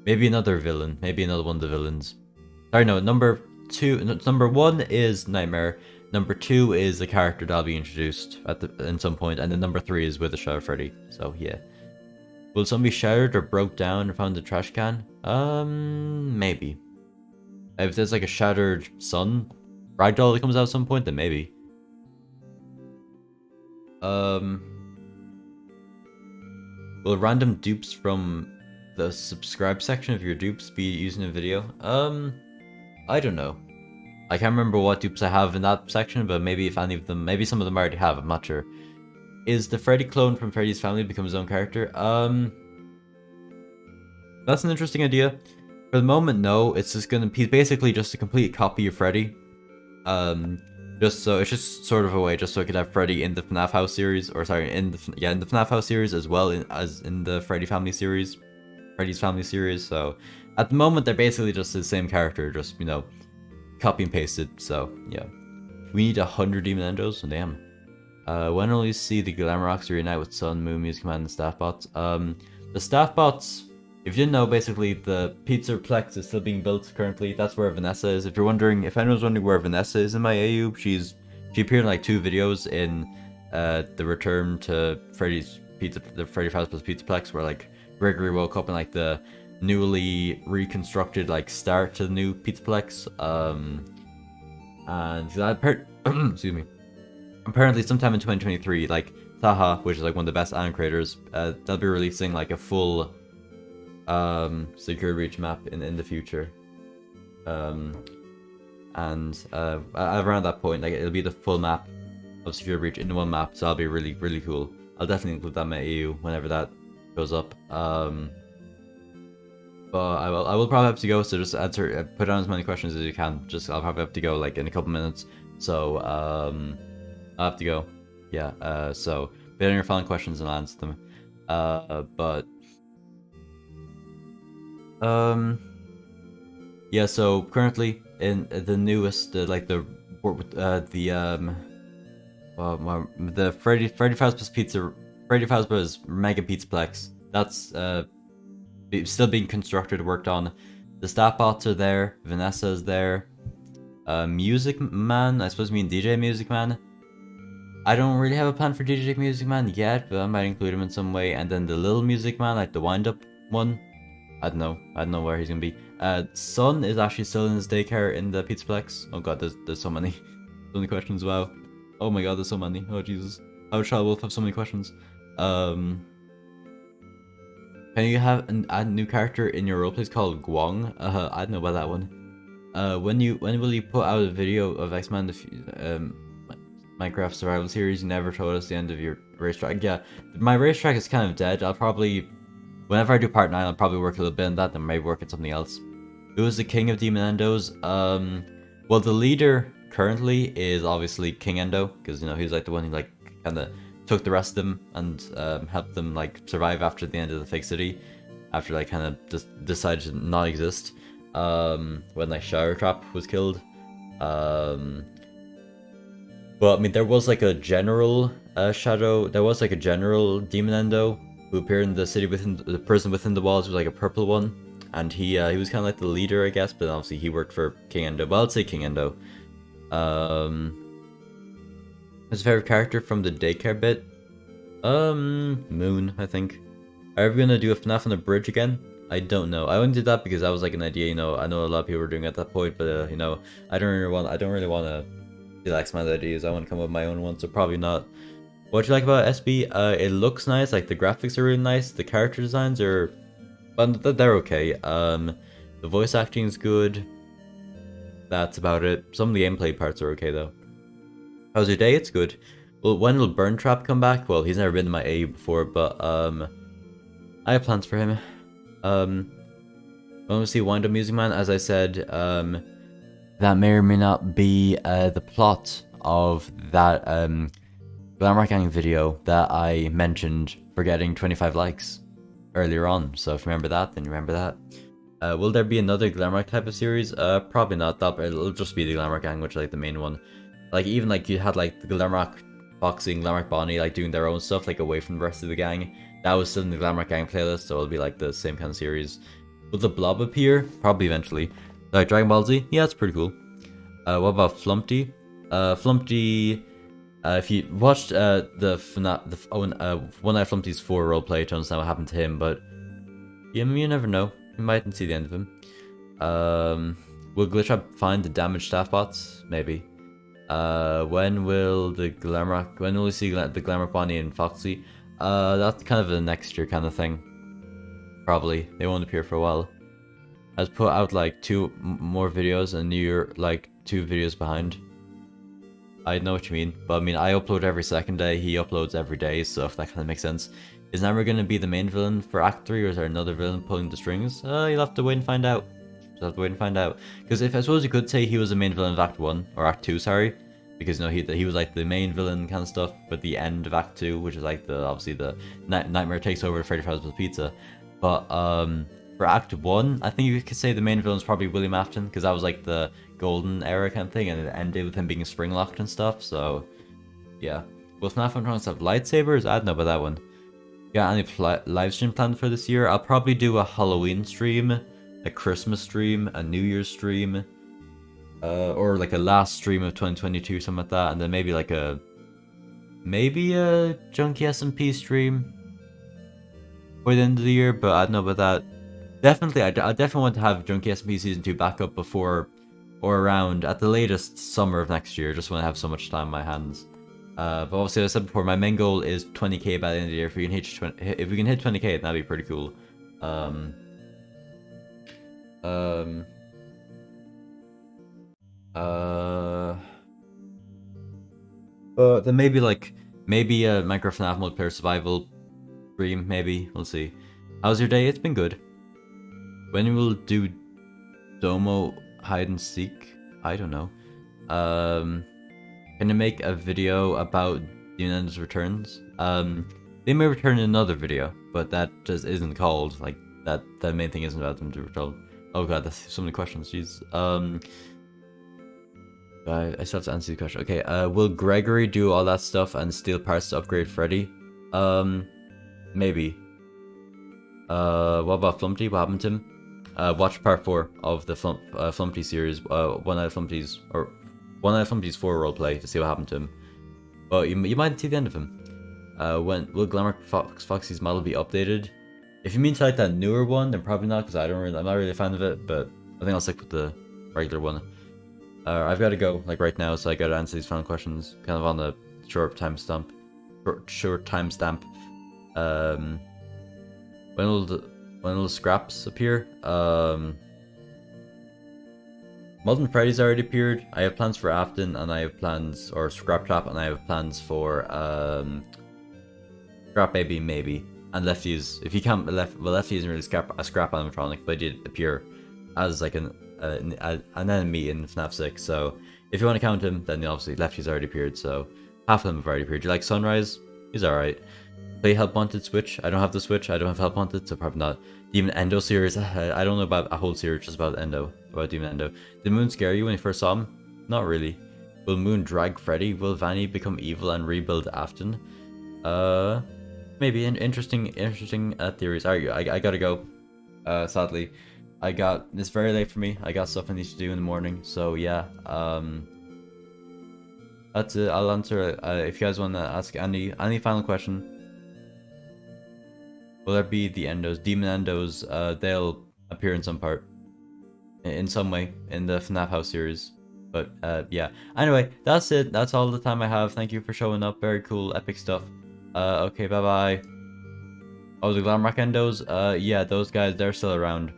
another villain. Maybe another one of the villains. Sorry, no. Number 1 is Nightmare. Number 2 is a character that'll be introduced in some point, and then number 3 is with the Shadow Freddy. So yeah. Will some be shattered or broke down and found in the trash can? Maybe. If there's like a shattered sun ragdoll that comes out at some point, then maybe. Will random dupes from the subscribe section of your dupes be used in a video? I don't know. I can't remember what dupes I have in that section, but maybe if any of them, maybe some of them already have, I'm not sure. Is the Freddy clone from Freddy's Family become his own character? That's an interesting idea. For the moment, no. It's just he's basically just a complete copy of Freddy. It's just sort of a way, just so I could have Freddy in the FNAF House series, or sorry, in the FNAF House series as well as in the Freddy's Family series. So at the moment, they're basically just the same character, just, you know, copy and pasted. So yeah, we need 100 demon endos. Damn. When will you see the Glamrox reunite with Sun, Moon, Music Command, and staff bots? The staff bots, if you didn't know, basically the Pizzaplex is still being built currently. That's where Vanessa is. If anyone's wondering where Vanessa is in my AU, she appeared in like 2 videos in the Return to Freddy's the Freddy Fazbear's Pizzaplex, where like Gregory woke up in like the newly reconstructed like start to the new Pizzaplex. And excuse me. Apparently sometime in 2023, like Taha, which is like one of the best anime creators, they'll be releasing like a full Secure Reach map in the future. Around that point, like it'll be the full map of Secure Reach in one map, so that'll be really, really cool. I'll definitely include that in my EU whenever that goes up. But I will probably have to go, so just put down as many questions as you can. I'll probably have to go like in a couple minutes, so I'll have to go. Yeah. So put in your following questions and I'll answer them. Yeah. So currently in the newest, the Freddy Fazbear's Mega Pizzaplex. That's still being constructed, worked on. The stat bots are there. Vanessa is there. Music Man, I suppose you mean DJ Music Man. I don't really have a plan for DJ Music Man yet, but I might include him in some way. And then the little Music Man, like the wind-up one. I don't know where he's gonna be. Sun is actually still in his daycare in the Pizzaplex. Oh god, there's so many. So many questions, wow. Oh my god, there's so many. Oh Jesus. How would Child Wolf have so many questions? Can you have a new character in your roleplays called Guang? I don't know about that one. When will you put out a video of X-Men Minecraft Survival Series? You never told us the end of your racetrack. Yeah, my racetrack is kind of dead. I'll probably, whenever I do part 9, I'll probably work a little bit on that, then maybe work on something else. Who is the king of Demon Endos? Well, the leader currently is obviously King Endo, because, you know, he's like the one who like kind of took the rest of them and helped them like survive after the end of the fake city, after like kind of just decided to not exist when like Shower Trap was killed. But I mean, there was like a general there was like a general Demon Endo who appeared in the city within the prison within the walls. It was like a purple one, and he was kind of like the leader, I guess, but obviously he worked for King Endo. Well, I'd say King Endo. His favorite character from the daycare bit? Moon, I think. Are we gonna do a FNAF on the bridge again? I don't know. I only did that because that was like an idea, you know. I know a lot of people were doing it at that point, but you know, I don't really want to steal X-Man's ideas. I want to come up with my own one, so probably not. What do you like about SB? It looks nice, like the graphics are really nice, the character designs are, well, they're okay. The voice acting is good. that's about it. Some of the gameplay parts are okay though. How's your day? It's good. Well, when will Burn Trap come back? Well, he's never been to my A before, but I have plans for him. When we see Wind Up Music Man, as I said, that may or may not be the plot of that Glamour Gang video that I mentioned for getting 25 likes earlier on. So if you remember that, then you remember that. Will there be another Glamour type of series? Probably not. It'll just be the Glamour Gang, which is like the main one. Like even like you had like the Glamrock Foxy and Glamrock Bonnie like doing their own stuff like away from the rest of the gang. That was still in the Glamrock Gang playlist, so it'll be like the same kind of series. Will the Blob appear? Probably eventually. Like Dragon Ball Z? Yeah, it's pretty cool. What about Flumpty? Flumpty, if you watched the FNAF, One Night Flumpty's 4 roleplay to understand what happened to him, but you never know. You mightn't see the end of him. Will Glitchtrap find the damaged staff bots? Maybe. When will we see the Glamour Bonnie and Foxy? That's kind of a next year kind of thing. Probably. They won't appear for a while. I've put out like 2 more videos and you're like 2 videos behind. I know what you mean, but I mean I upload every second day, he uploads every day, so if that kind of makes sense. Is Namor going to be the main villain for Act 3 or is there another villain pulling the strings? You'll have to wait and find out. You'll have to wait and find out. Because I suppose you could say he was the main villain of Act 1, or Act 2, sorry. Because you know, he was like the main villain kind of stuff, but the end of Act 2, which is like obviously the Nightmare takes over Freddy Fazbear's Pizza. But for Act 1, I think you could say the main villain is probably William Afton, because that was like the golden era kind of thing, and it ended with him being spring-locked and stuff, so yeah. Will FNAF animatronics have lightsabers? I don't know about that one. Got any live stream planned for this year? I'll probably do a Halloween stream, a Christmas stream, a New Year's stream, or like a last stream of 2022, something like that, and then maybe like a Junkie SMP stream for the end of the year, but I don't know about that. Definitely, I definitely want to have Junkie SMP Season 2 back up before or around, at the latest, summer of next year, just when I have so much time on my hands. But obviously, as I said before, my main goal is 20k by the end of the year. If we can hit 20k, that'd be pretty cool. Then maybe a Minecraft FNAF multiplayer survival stream, maybe. We'll see. How's your day? It's been good. When will do Domo hide and seek? I don't know. Can you make a video about Unanimous returns? They may return in another video, but that just isn't called like that. The main thing isn't about them to return. Oh god, that's so many questions. Jeez. I still have to answer the question. Okay. Will Gregory do all that stuff and steal parts to upgrade Freddy? Maybe. What about Flumpty? What happened to him? Watch part 4 of the Flumpty series. One Night Flumpty's 4 roleplay to see what happened to him. But you might see the end of him. When will Glamour Foxy's model be updated? If you mean to like that newer one, then probably not, because I'm not really a fan of it. But I think I'll stick with the regular one. I've got to go like right now, so I got to answer these final questions kind of on the short timestamp. When will the scraps appear? Molten Freddy's already appeared. I have plans for Afton, and I have plans, or Scrap Trap, and I have plans for Scrap Baby maybe, and Lefty's. If you can't, Lefty isn't really a scrap animatronic, but he did appear as like an enemy in FNAF 6. So if you want to count him, then obviously Lefty's already appeared. So half of them have already appeared. Do you like Sunrise? He's alright. Play Help Wanted Switch. I don't have the Switch. I don't have Help Wanted, so probably not. Demon Endo series. I don't know about a whole series just about Endo, about Demon Endo. Did Moon scare you when you first saw him? Not really. Will Moon drag Freddy? Will Vanny become evil and rebuild Afton? Maybe interesting theories. Alright, I gotta go. Sadly, it's very late for me. I got stuff I need to do in the morning. So yeah. That's it. I'll answer. If you guys want to ask any final question. Will there be the Endos? Demon Endos, they'll appear in some part. In some way, in the FNAF House series. But, yeah. Anyway, that's it. That's all the time I have. Thank you for showing up. Very cool, epic stuff. Okay, bye-bye. Oh, the Glamrock Endos? Yeah, those guys, they're still around.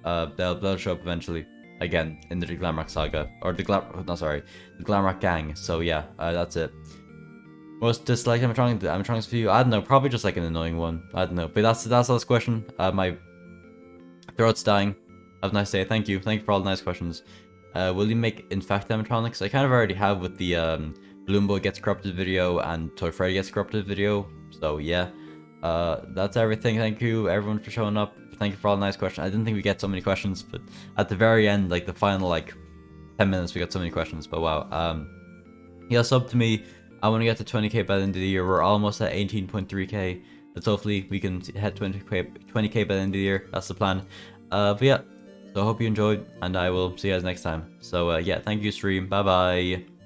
They'll show up eventually. again in the Glamrock Saga, or the Glamrock Gang. So yeah, that's it. Most disliked animatronics for you? I don't know, probably just like an annoying one. I don't know, but that's the last question. My throat's dying. Have a nice day. Thank you for all the nice questions. Will you make infect animatronics? I kind of already have with the Balloon Boy Gets Corrupted video and Toy Freddy Gets Corrupted video. So yeah, that's everything. Thank you everyone for showing up. Thank you for all the nice questions. I didn't think we get so many questions, but at the very end, like the final like 10 minutes, we got so many questions. But wow. Yeah, sub to me. I want to get to 20k by the end of the year. We're almost at 18.3k. Let's hopefully we can hit 20k by the end of the year. That's the plan. But yeah, so I hope you enjoyed, and I will see you guys next time. So yeah, thank you stream. Bye bye.